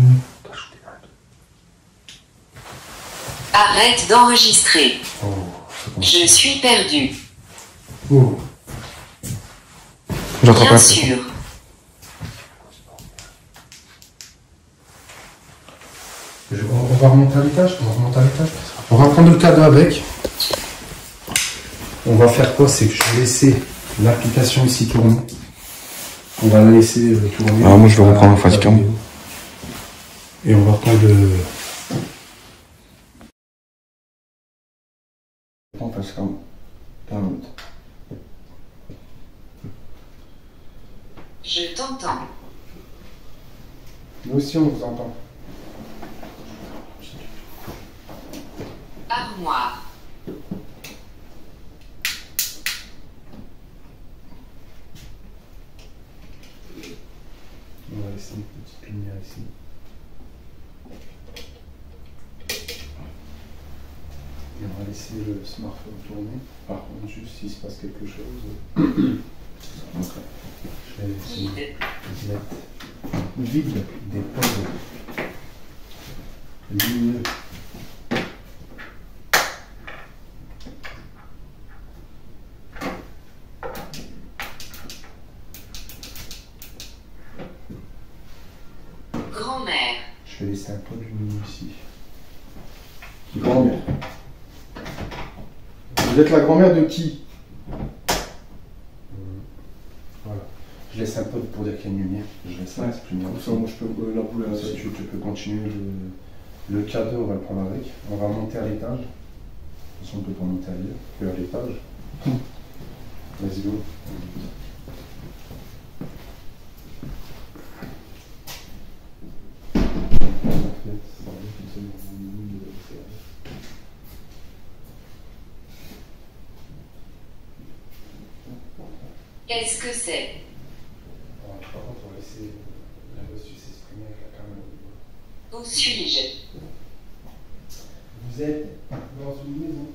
Arrête d'enregistrer. Oh, ça commence. Je suis perdu. Oh. J'entends Bien pas. sûr. On va remonter à l'étage. On va prendre le cadeau avec. On va faire quoi? C'est que je vais laisser l'application ici tourner. On va la laisser tourner. Ah, moi je vais reprendre face cam. Et on va prendre le... On passe cam. Je t'entends. Nous aussi on vous entend. Armoire. laisser une petite lumière ici. Et on va laisser le smartphone tourner. Par contre, juste s'il se passe quelque chose, je vais essayer de mettre vide des poches lumineux. Grand-mère. Je vais laisser un peu de lumineux ici. Grand-mère. Vous êtes la grand-mère de qui? Voilà. Je laisse un peu pour dire qu'il y a une lumière. Je laisse un petit lumière. Comme ça, moi, je peux la boule Comme ça, là-dessus. tu peux continuer. Le cadeau, on va le prendre avec. On va monter à l'étage. De toute façon, on peut pas monter ailleurs que à l'étage. Vas-y, go. Qu'est-ce que c'est? Par contre, on va laisser la reçue s'exprimer avec la caméra. Où suis-je? Vous êtes dans une maison.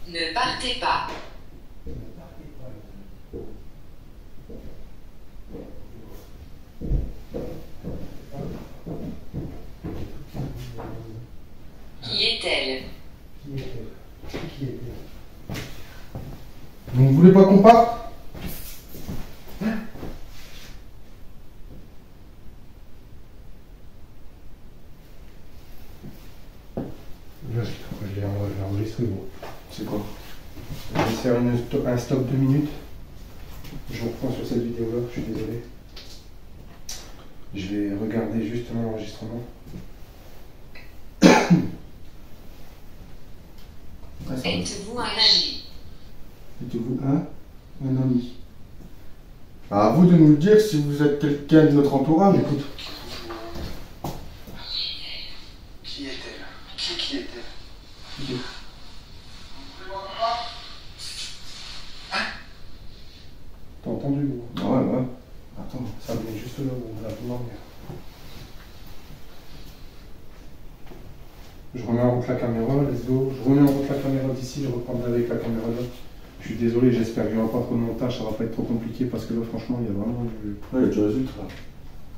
Ne partez pas. Ne partez pas. Qui est-elle? Qui est-elle? Qui est-elle? Vous ne voulez pas qu'on parte? Je l'ai enregistré, gros. C'est quoi? Je vais faire un stop 2 minutes. Je vous reprends sur cette vidéo-là, je suis désolé. Je vais regarder juste l'enregistrement. Êtes-vous un ami? Êtes-vous un ami? À vous de nous le dire si vous êtes quelqu'un de notre entourage. Écoute. Qui est-elle? Qui est-elle? T'as entendu, gros? Ouais. Attends, ça venait juste là où on va dormir. Je remets en route la caméra, let's go. Je remets en route la caméra d'ici, je reprendrai avec la caméra là. Je suis désolé, j'espère qu'il n'y aura pas trop de montage, ça va pas être trop compliqué parce que là, franchement, il y a vraiment du. Ouais, il y a du résultat.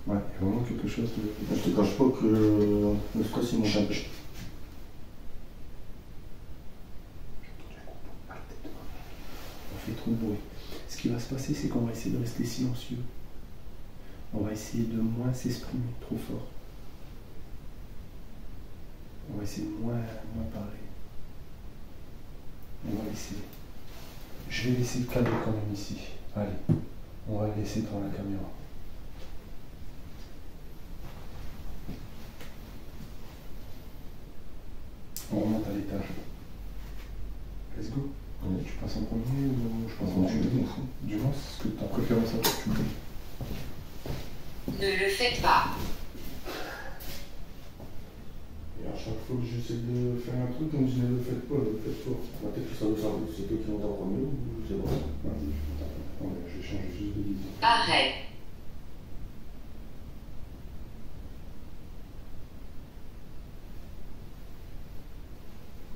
Ouais, il y a vraiment quelque chose de. Je te cache pas que le stress il monte un peu. On fait trop de bruit. Ce qui va se passer, c'est qu'on va essayer de rester silencieux. On va essayer de moins s'exprimer trop fort. On va essayer de moins parler. On va laisser. Je vais laisser le cadeau quand même ici. Allez, on va le laisser dans la caméra. On remonte à l'étage. Let's go. Tu passes en premier ou je passe en premier? Du moins, c'est ce que tu as préféré ça, tu me dis. Ne le faites pas. Et à chaque fois que j'essaie de faire un truc, on me dit ne le faites pas, ne le faites pas. Peut-être que ça veut savoir c'est toi qui monte en premier ou c'est moi. Je vais changer juste de vision. Arrête.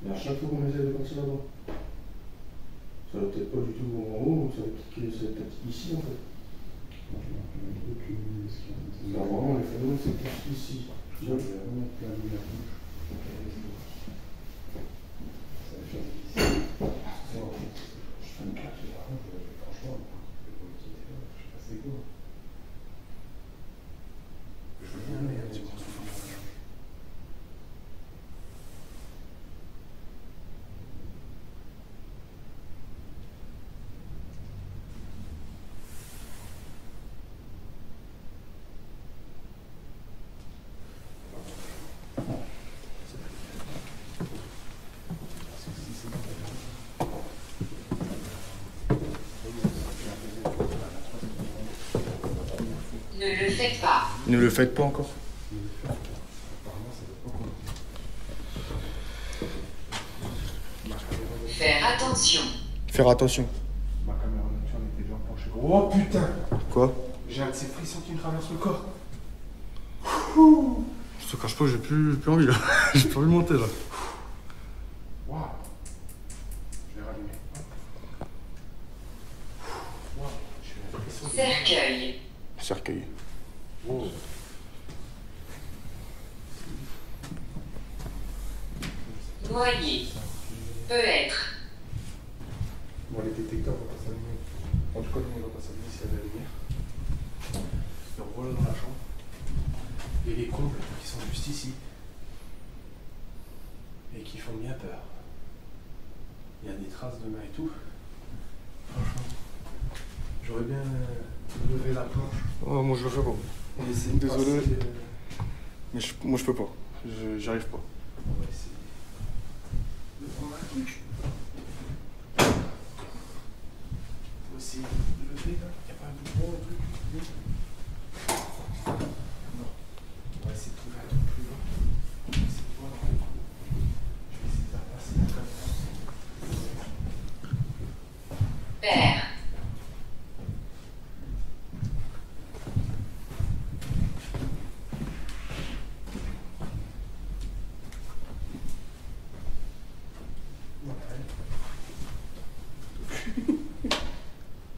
Et à chaque fois qu'on essaie de partir là-bas, ça va peut-être pas du tout en haut, ça va peut-être ici en fait. Là, vraiment, les phénomènes, c'est plus ici. Je vais remettre la lumière rouge. Ça va faire ici. Je fais une carte, franchement, je passe des go. Je veux bien, mais tu m'en souviens. Ne le faites pas. Ne le faites pas encore. Faire attention. Faire attention. Ma caméra nocturne était déjà penchée. Oh putain! Quoi? J'ai un de ces frissons qui me traverse le corps. Je te cache pas, j'ai plus envie là. J'ai plus envie de monter là. Waouh. Je vais rallumer. Waouh. J'ai l'impression de... Cercueil. Cercueil. Oh. Noyer. Peut être. Bon, les détecteurs vont pas s'allumer. En tout cas, nous, on va pas s'allumer s'il y a de la lumière. Donc voilà dans la chambre. Et les combles qui sont juste ici. Et qui font bien peur. Il y a des traces de main et tout. Franchement, j'aurais bien levé la planche. Oh, moi je le fais pas. Et essayer de Désolé. passer, Mais moi je peux pas. J'y arrive pas. On va essayer de prendre un truc. Faut essayer de lever là. Il n'y a pas un bouton, un truc. Non. On va essayer de trouver un truc plus loin. On va essayer de voir dans les coups. Je vais essayer de faire passer la caméra. Père.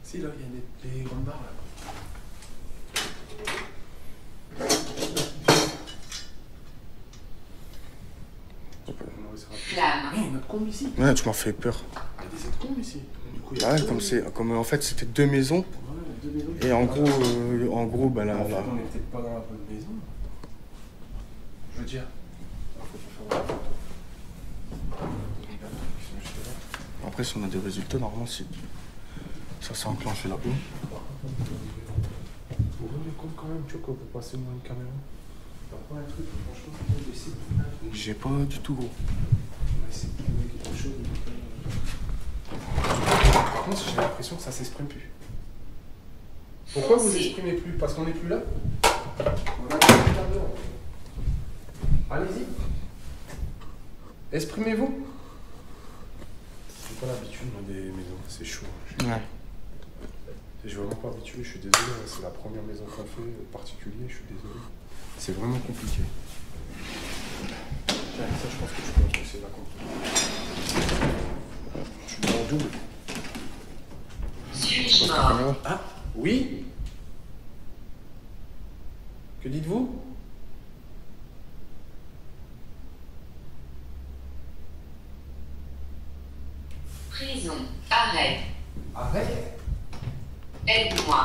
Si, là, il y a des grandes barres là. Flamme. Il y a notre comble ici. Ouais, tu m'as fait peur. Il y a des sept combes ici. Du coup, il y a Ouais, deux- comme en fait c'était 2 maisons. Ouais, deux maisons. Et en gros, bah là. En fait, on n'est peut-être pas dans la bonne maison. Je veux dire. Il faut faire la photo. Regarde, ils sont juste là. Après, si on a des résultats, normalement, si ça s'est enclenché là-haut. Ouvrir les comptes quand même, tu vois, qu'on peut passer dans une caméra. T'as pas un truc, franchement, on va essayer de trouver un truc. J'ai pas du tout gros. On va essayer de trouver quelque chose. Par contre, j'ai l'impression que ça s'exprime plus. Pourquoi vous exprimez plus? Parce qu'on n'est plus là? On a un quart d'heure. Allez-y. Exprimez-vous. J'ai pas l'habitude moi, des maisons, c'est chaud. Ouais. Je suis vraiment pas habitué, je suis désolé, c'est la première maison qu'on fait, particulier, je suis désolé. C'est vraiment compliqué. Tiens, ça je pense que tu peux apprécier la compte. Je suis en double. Suis-je mort? Ah, oui? Que dites-vous? Prison. Arrêt. Arrête. Aide-moi.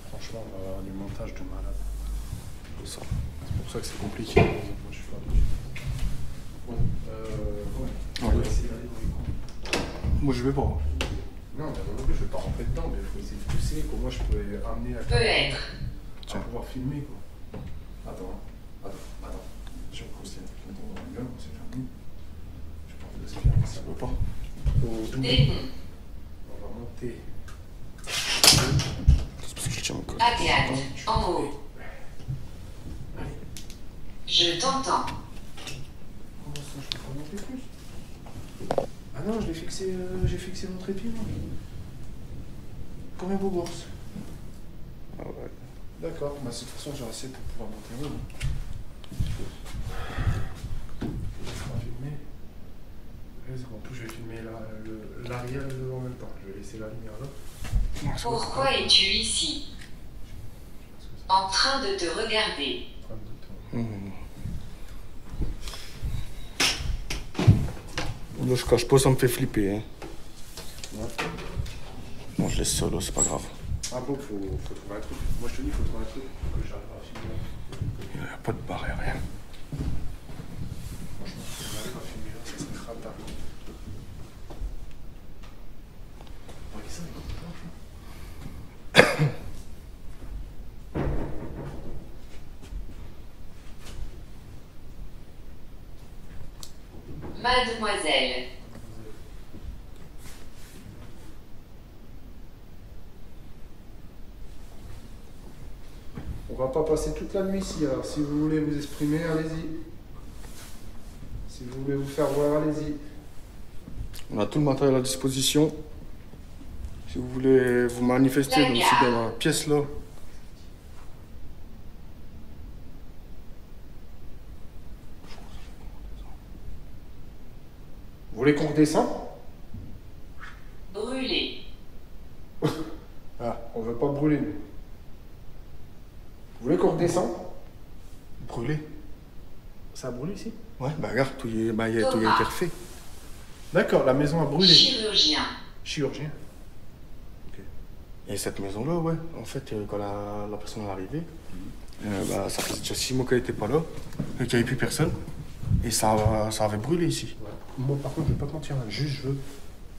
Franchement, on va avoir du montage de malade. C'est ça. C'est pour ça que c'est compliqué. Moi, je suis pas habitué. Bon, ouais. On va essayer d'aller dans les coins. Moi je vais pas. Non, mais moi non plus, je vais pas rentrer dedans, mais il faut essayer de pousser, comment je peux amener Peut être. à pouvoir filmer, quoi. Attends. Je vais pousser un peu dans la gueule, on sait jamais. Je vais pas vous espérer, ça veut pas. Au double. Démon. On va monter. C'est parce que je tiens mon code. Agathe. En haut. Allez. Je t'entends. Comment ça, je peux pas monter plus? Ah non, j'ai fixé mon trépied, moi. Comme un beau bourse. Ah ouais. D'accord, bah de toute façon j'ai essayé pour pouvoir monter haut. Je vais filmer. En plus je vais filmer l'arrière et le devant en même temps. Je vais laisser la lumière là. Pourquoi es-tu ici? En train de te regarder. Là je cache pas, ça me fait flipper. Hein. Ouais. Bon, je laisse solo, c'est pas grave. Ah bon, faut trouver un truc. Moi je te dis, faut trouver un truc pour que j'arrive à filmer. Il n'y a pas de barrière, rien. Franchement, si j'arrive à filmer là, ça serait rentable. Regarde ça, il est content, Mademoiselle. On va pas passer toute la nuit ici, alors si vous voulez vous exprimer, allez-y. Si vous voulez vous faire voir, allez-y. On a tout le matériel à disposition. Si vous voulez vous manifester La aussi gare. dans la pièce là. Vous voulez qu'on redescende? Brûler. Ah, on veut pas brûler, nous. Vous voulez qu'on redescende? Brûler? Ça a brûlé ici? Ouais, bah regarde, tout y est, bah, tout y a été refait. D'accord, la maison a brûlé. Chirurgien. Chirurgien. Et cette maison-là, ouais, en fait, quand la personne est arrivée, bah, ça faisait déjà 6 mois qu'elle n'était pas là, et qu'il n'y avait plus personne. Et ça avait brûlé ici. Ouais. Moi, par contre, je vais pas te mentir, là. Juste,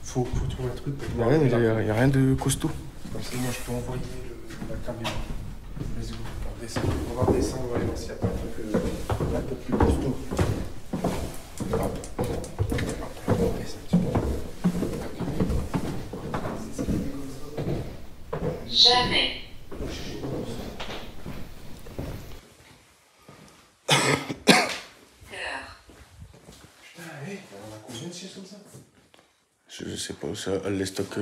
faut trouver un truc. Il n'y a rien de costaud. Comme ça, moi, je peux envoyer la caméra. Let's go, on redescend. On va redescendre, on va aller voir s'il n'y a pas un truc un peu plus costaud. Hop. On descend un petit peu. Jamais. Cœur. Putain, hé, on a combien de sièges comme ça? Je sais pas, ça, elle les stocke.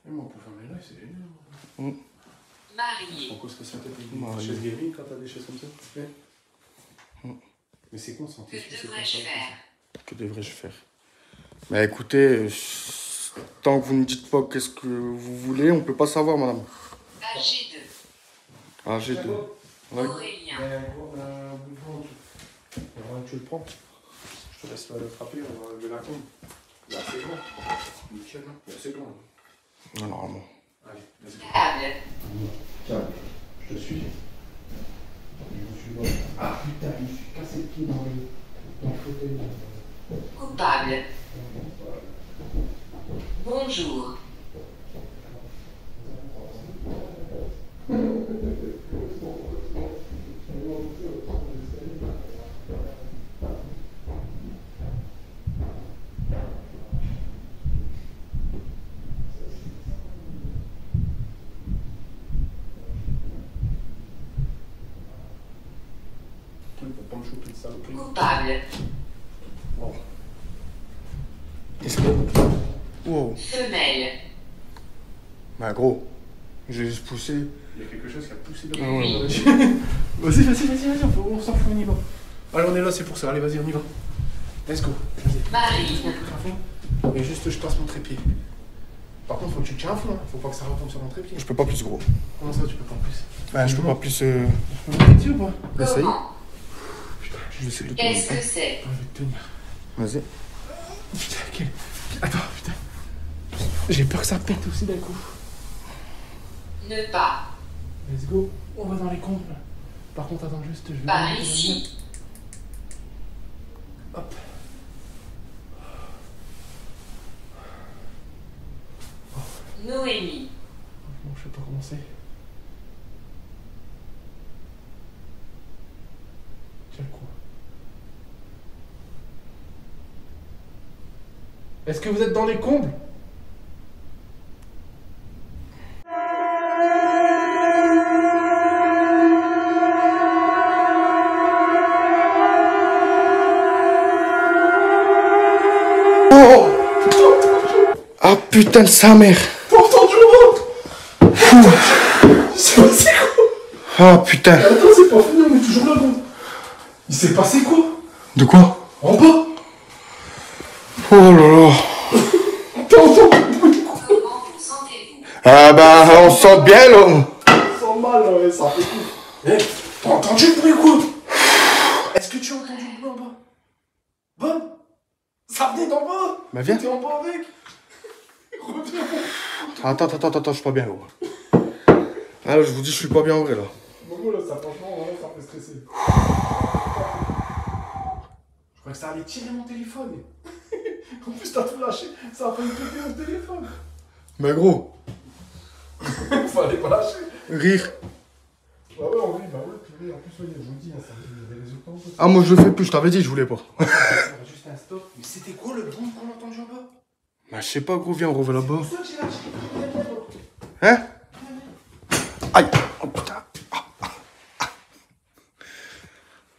Moi, on peut fermer là, c'est génial. Marié. Pourquoi est-ce que ça t'aide une Marié. chaise gaming quand t'as des chaises comme ça? Mais c'est con, sans Que tissu, c'est devrais-je comme ça. faire? Que devrais-je faire? Mais écoutez, tant que vous ne dites pas qu'est-ce que vous voulez, on peut pas savoir, madame. AG2. Ah, j'ai deux. Ouais. Aurélien. Il y a un gros bout de ventre. Tu le prends. Je te laisse le frapper, on va lever la tombe. Il est assez grand. Nickel, hein. Il est assez grand. Non, normalement. Allez, vas-y. Table. Tiens, je te suis. Je me suis là. Ah putain, je me suis cassé le pied dans le fauteuil. Coupable. Bonjour. Pour pas me choper de saloperie. Coupable. Wow. Qu'est-ce que. Wow. Femelle. Bah, gros. J'ai juste poussé. Il y a quelque chose qui a poussé de Ah ouais. Vas-y, on s'en fout, on y va. Allez, on est là, c'est pour ça. Allez, vas-y, on y va. Let's go. Vas-y. Marine. Et juste, je passe mon trépied. Par contre, faut que tu tiens à fond, hein. Faut pas que ça retombe sur mon trépied. Je peux pas plus, gros. Comment ça, tu peux pas en plus? Bah, je peux pas plus. Je peux monter dessus ou pas? Essaye. Comment? Putain, Je vais essayer de Qu'est-ce tenir. que c'est? je vais te tenir. Vas-y. Putain, quel. Attends, putain. J'ai peur que ça pète aussi d'un coup. Ne pas. Let's go. On va dans les comptes là. Par contre, attends juste, je vais. Par remonter ici. la mienne. Hop. Noémie. Bon, je sais pas comment c'est. Tiens quoi? Est-ce que vous êtes dans les combles? Oh! Ah, putain de sa mère! T'as entendu moi? C'est passé quoi? Ah, putain! Attends, c'est pas fini, on est toujours là, bon. Il s'est passé quoi? De quoi? En bas? Oh là là! T'as entendu? Comment vous sentez-vous? Ah, bah, on se sent bien, là! Ça sent mal, ouais, ça fait tout. Eh, t'as entendu le bruit ou quoi? Est-ce que tu as entendu le bruit en bas? Bon? Ça venait d'en bas? Bah, viens. T'es en bas avec? Reviens. Attends, je suis pas bien, gros. Ah, là, je vous dis, je suis pas bien en vrai, là. Momo, là, ça, franchement, vraiment, ça me fait stresser. Je crois que ça allait tirer mon téléphone. En plus, t'as tout lâché. Ça a failli péter mon téléphone. Mais gros, Fallait pas lâcher. rire. Bah ouais, en vrai, bah ouais. Puis, en plus, voyez, je vous dis, hein, ça me des résultats. Ah, moi, je le fais plus, je t'avais dit, je voulais pas. Juste un stop. Mais c'était quoi le bruit qu'on a entendu en bas? Bah, je sais pas, gros, viens, on revient là-bas. C'est ça que j'ai lâché. Viens, viens, bro. Hein? Aïe! Oh putain!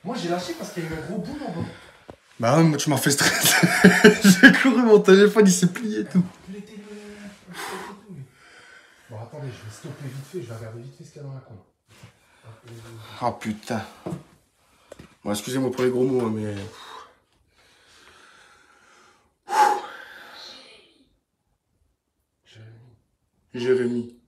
Moi, j'ai lâché parce qu'il y a eu un gros boom en bas. Bah ouais, moi tu m'as fait stress. J'ai couru, mon téléphone il s'est plié et tout. Bon, attendez, je vais stopper vite fait, je vais regarder vite fait ce qu'il y a dans la con. Ah putain. Bon, excusez-moi pour les gros mots, hein, mais. Jérémy.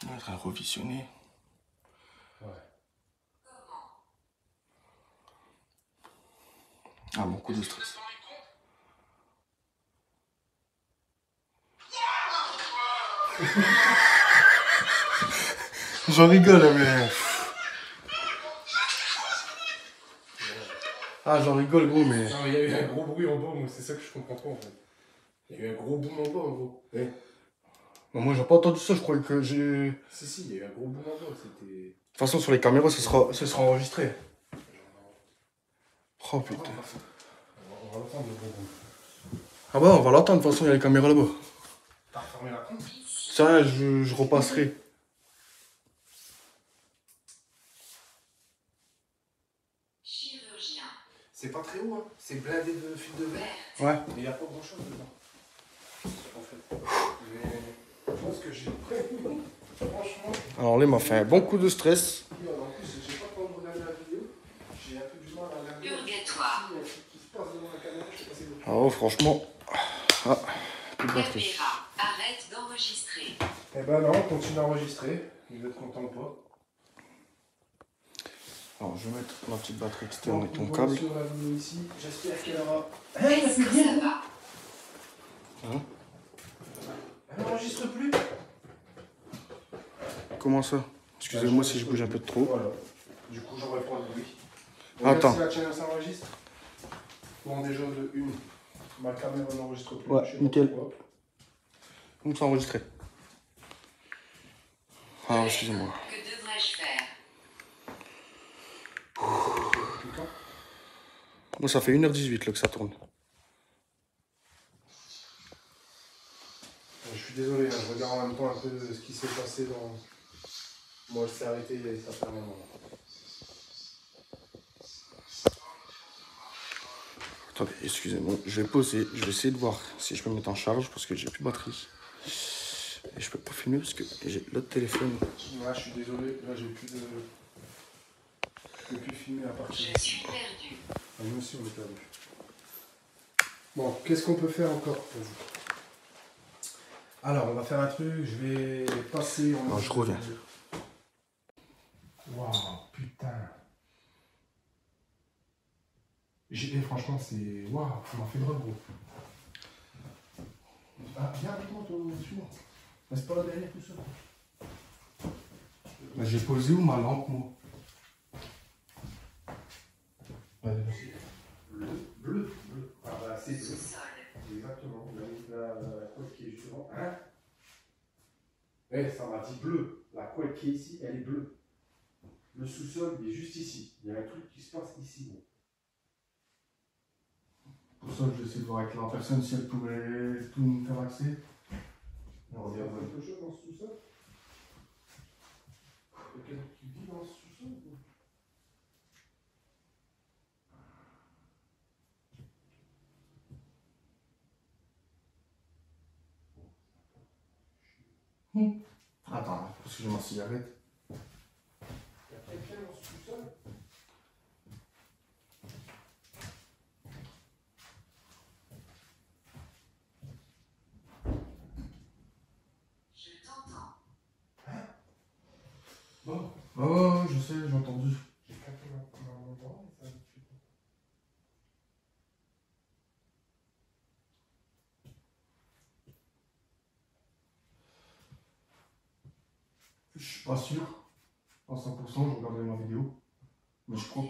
On est en train de revisionner. Ouais. Ah, beaucoup de stress. J'en rigole, mais. Ah, j'en rigole, gros, mais. Non, mais il y a eu un gros bruit en bas, moi, c'est ça que je comprends pas en fait. Il y a eu un gros boom en bas, en gros. Eh. Non, moi, j'ai pas entendu ça, je croyais que j'ai. Si, il y a eu un gros boom en bas, c'était. De toute façon, sur les caméras, ce sera enregistré. Oh putain. On va l'entendre le gros boom. Ah bah, on va l'entendre, de toute façon, il y a les caméras là-bas. T'as refermé la compte? C'est rien, je repasserai. Chirurgien. C'est pas très haut, hein. C'est blindé de fil de verre. Ouais. Mais il n'y a pas grand chose dedans. En fait. Mais je pense que j'ai prévu. Franchement. Alors là, il m'a fait un bon coup de stress. En plus, j'ai pas le temps de regarder la vidéo. J'ai un peu du mal à regarder. Purgatoire. Il y a un truc qui se passe devant la caméra, je sais pas si c'est. Alors, franchement. Ah, plus de batterie. Caméra. Arrête d'enregistrer. Eh ben non, on continue d'enregistrer. Vous êtes content ou pas? Alors, je vais mettre ma petite batterie externe Donc, avec ton on câble. voit sur la vidéo ici. J'espère qu'elle aura. Est-ce que ça va? Hein? Elle n'enregistre plus. Comment ça? Excusez-moi si je bouge un peu de trop. Voilà. Du coup, j'aurais pas de bruit. Attends. Si la chaîne s'enregistre. Bon, déjà de une. Ma caméra n'enregistre plus. Ouais, je sais pas nickel. pourquoi. Donc, c'est enregistré. Ah, excusez-moi. Que devrais-je faire? Bon, ça fait 1h18 là que ça tourne. Je suis désolé, hein, je regarde en même temps un peu ce qui s'est passé dans. Moi, je s'est arrêté il y a un moment. Attendez, excusez-moi. Je vais poser. Je vais essayer de voir si je peux me mettre en charge parce que j'ai plus de batterie. Et je peux pas filmer parce que j'ai l'autre téléphone. Ouais, je suis désolé, là j'ai plus de. Je peux plus filmer à partir Je de. suis perdu. Ah, nous aussi, on est perdu. Bon, qu'est-ce qu'on peut faire encore pour vous? Alors, on va faire un truc, je vais passer en. Non, je reviens. Waouh, putain. Franchement, c'est. Waouh, ça m'a fait drôle, gros. Ah, viens avec moi, toi, suis-moi. Reste pas là derrière tout seul. Bah, j'ai posé où ma lampe, moi? Bleu. Ah, bah, c'est bleu. Sous-sol. Exactement. La couette qui est justement. Hein? Eh, ça m'a dit bleu. La couette qui est ici, elle est bleue. Le sous-sol, il est juste ici. Il y a un truc qui se passe ici. Bon. Pour ça, je vais essayer de voir avec la personne si elle pouvait tout nous faire accès. On regarde quelque chose dans ce sous-sol. Il y a quelqu'un qui vit dans ce sous-sol ou pas? Attends, parce que j'ai ma cigarette. Il y a quelqu'un dans ce sous-sol? Je t'entends. Bon, Oh, je sais, j'ai entendu. j'ai capté ma voix et ça me fait pas. Je suis pas sûr. À 100%, je regarderai ma vidéo. Mais je crois.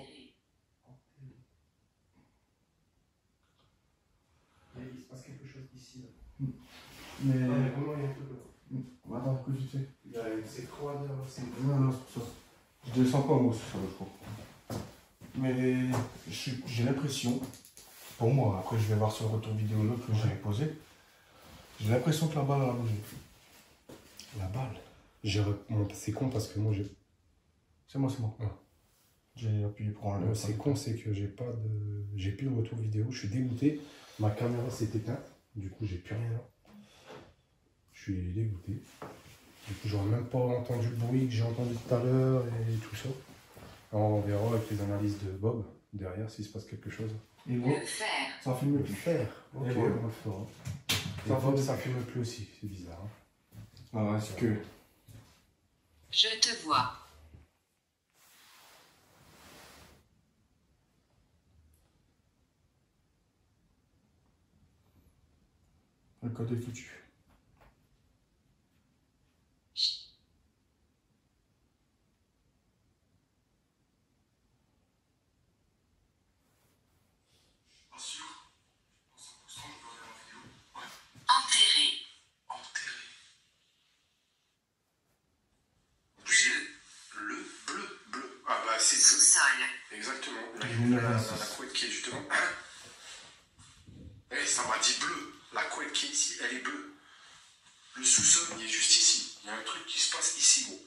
Il se passe quelque chose ici. Là. Mais. Vraiment, il y a un truc là. Attends, que vite fait. Il y a c'est froid, c'est. Non, non, c'est pour ça. Je descends pas, moi, c'est ça, je crois. Mais j'ai l'impression, pour moi, après je vais voir sur le retour vidéo l'autre que j'avais posé, j'ai l'impression que la balle a bougé. La balle. C'est con parce que moi j'ai. C'est moi. Ouais. J'ai appuyé pour un. C'est con, c'est que j'ai pas de. J'ai plus de retour vidéo, je suis dégoûté. Ma caméra s'est éteinte, du coup j'ai plus rien. Je suis dégoûté. Du coup j'aurais même pas entendu le bruit que j'ai entendu tout à l'heure et tout ça. Alors, on verra avec les analyses de Bob derrière s'il se passe quelque chose. Et Le voilà. fer. Ça filme Le plus. fer. Ok, Et voilà. on le fera. Et Ça Bob, filme ça filme plus aussi, c'est bizarre. Hein. Ah, est-ce que. Je te vois. Le code est foutu. Enterré. Bleu. Ah bah c'est Sous-sol. Exactement. La couette qui est justement. Eh, ça m'a dit bleu. La couette qui est ici, elle est bleue. Le sous-sol, il est juste ici. Il y a un truc qui se passe ici, gros.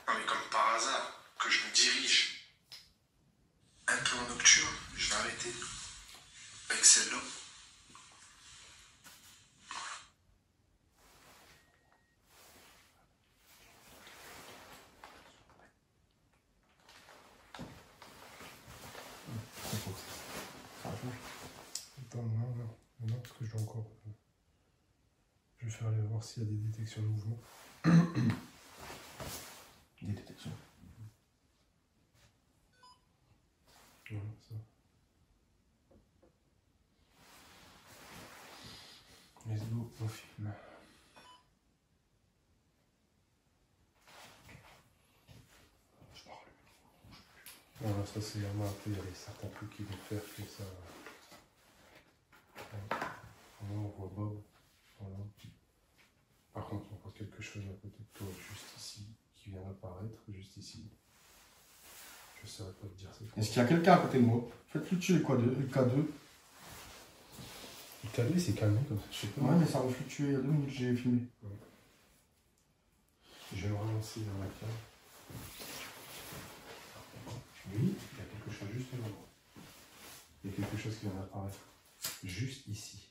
Non mais comme par hasard, que je me dirige un peu en nocturne, je vais arrêter avec celle-là. Attends, non, parce que je dois encore. Je vais faire aller voir s'il y a des détections de mouvement. Des détections. Voilà, ça. Let's go, on filme. Voilà, ça c'est vraiment après, il y a certains trucs qui vont faire que ça. Voilà, on voit Bob. Voilà. Par contre, on voit quelque chose à côté de toi, juste ici, qui vient d'apparaître, juste ici. Je ne saurais pas te dire c'est quoi. Est-ce qu'il y a quelqu'un à côté de moi? Faites fluctuer le K2. Le K2 c'est calmé comme ça, je sais pas. Ouais, mais ça va fluctuer. Il y a 2 minutes que j'ai filmé. Je vais le relancer dans la cave. Oui, il y a quelque chose juste devant moi. Il y a quelque chose qui vient d'apparaître. Juste ici.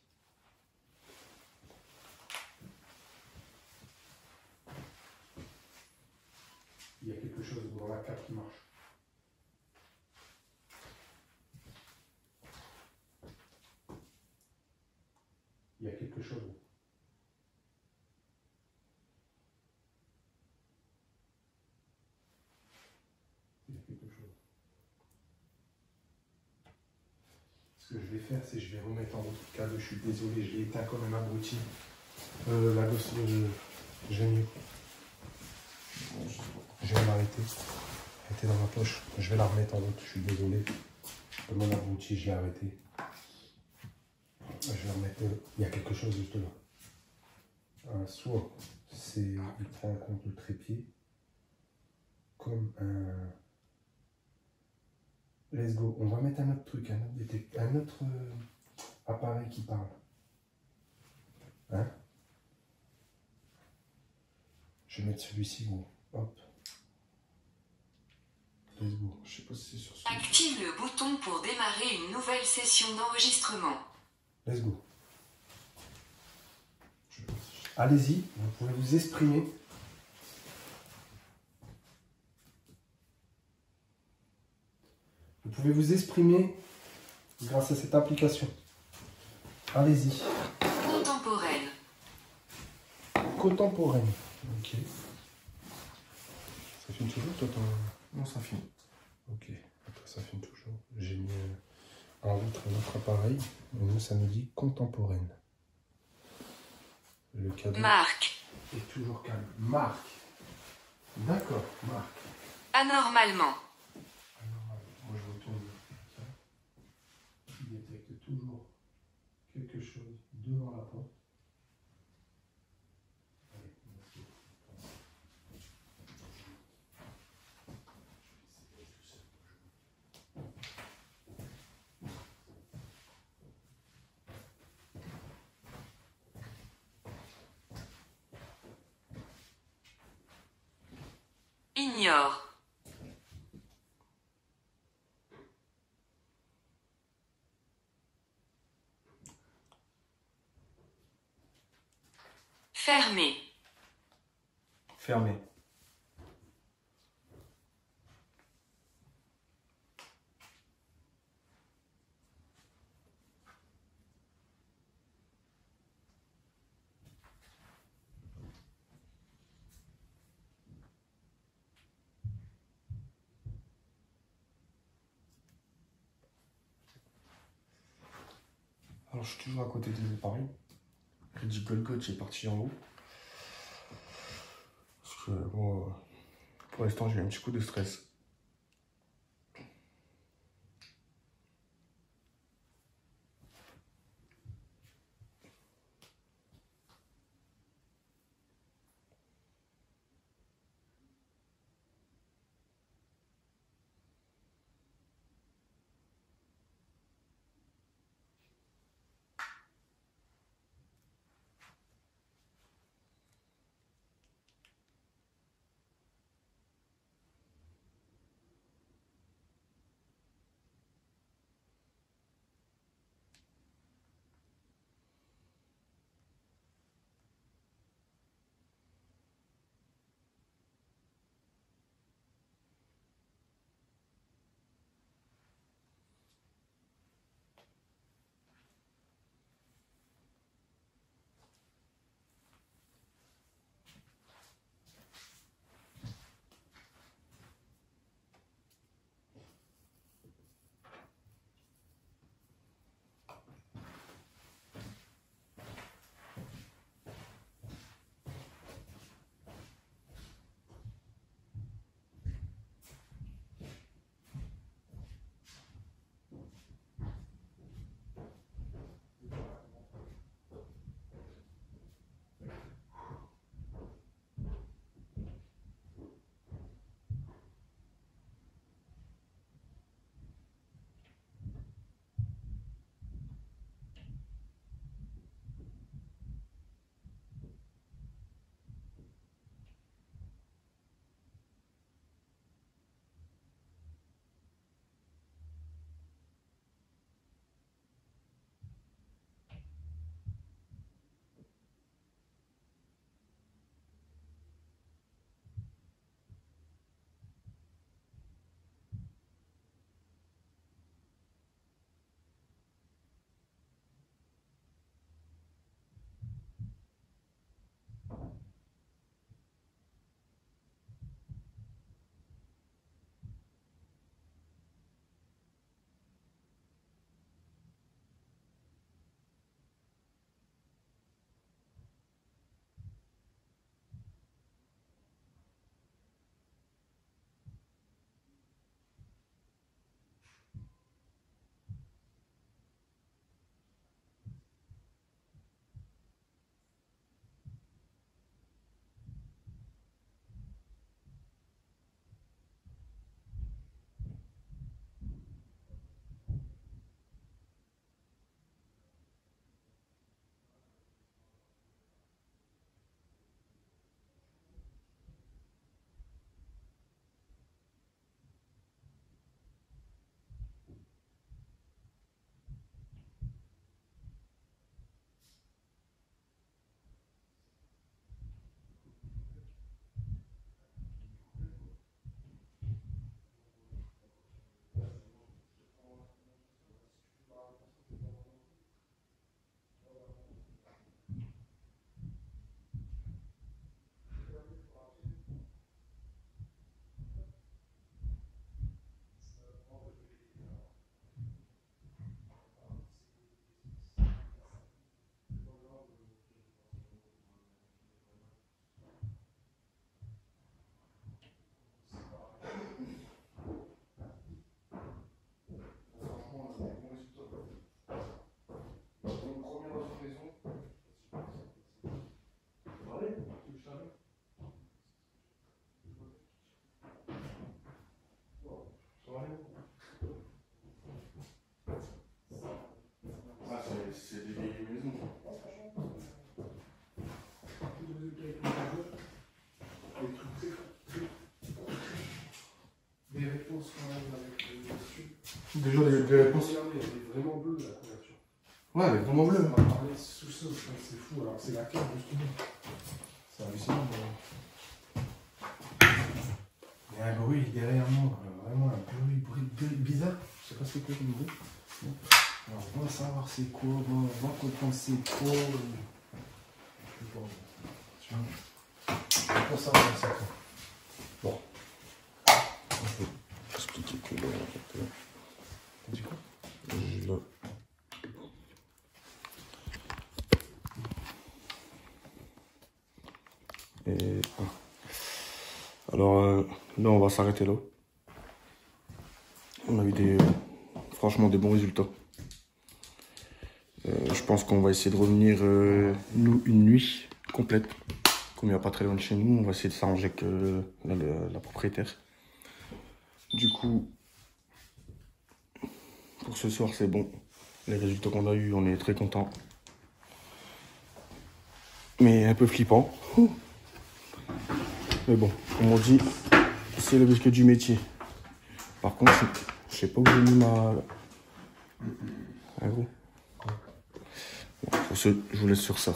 Il y a quelque chose dans la cave qui marche. Il y a quelque chose. Il y a quelque chose. Ce que je vais faire, c'est que je vais remettre en route le câble. Je suis désolé, je l'ai éteint comme un abruti. La gosse, j'ai mieux. Je vais m'arrêter. Elle était dans ma poche. Je vais la remettre en route. Je suis désolé. Comme un abruti, je l'ai arrêté. Je vais remettre. Il y a quelque chose juste là. Soit il prend en compte le trépied comme un. Let's go. On va mettre un autre truc, un autre appareil qui parle. Hein? Je vais mettre celui-ci, gros. Hop. Let's go. Je sais pas si c'est sur ce. Active le bouton pour démarrer une nouvelle session d'enregistrement. Let's go. Allez-y, vous pouvez vous exprimer. Vous pouvez vous exprimer grâce à cette application. Allez-y. Contemporaine. Contemporaine. Ok. Ça filme toujours, toi, Non, ça filme. Ok. Attends, ça filme toujours. J'ai mis en route un autre appareil. Et nous, ça nous dit contemporaine. Le cadeau Marque. est toujours calme. Marque. D'accord, marque. Anormalement. Moi, je retourne ça. Il détecte toujours quelque chose devant la porte. Allez, Ignore. Fermé. Fermé. Alors, je suis toujours à côté des épargnes. Crédit Golgot est parti en haut. Parce que, bon, pour l'instant, j'ai un petit coup de stress. réponses quand même avec le Déjà des réponses. Regardez, elle est vraiment bleue la couverture. Ouais, elle est vraiment bleue. On va parler sous-sol, je pense que c'est fou. Alors c'est la carte justement. C'est hallucinant. Il y a un bruit derrière moi, vraiment un bruit bizarre. Je sais pas c'est quoi comme bruit. Alors on va savoir c'est quoi, on va comprendre c'est quoi. Je sais pas. Tu vois. On va savoir c'est quoi. Bon. Je vais expliquer que là, en fait. T'as dit quoi? Là. Et alors là on va s'arrêter là. On a eu franchement des bons résultats. Je pense qu'on va essayer de revenir nous une nuit complète. Comme il n'y a pas très loin de chez nous, on va essayer de s'arranger avec la propriétaire. Du coup, pour ce soir c'est bon. Les résultats qu'on a eu, on est très contents. Mais un peu flippant. Mais bon, comme on dit, c'est le risque du métier. Par contre, je sais pas où j'ai mis ma... Ah, gros. Bon, pour ce, je vous laisse sur ça.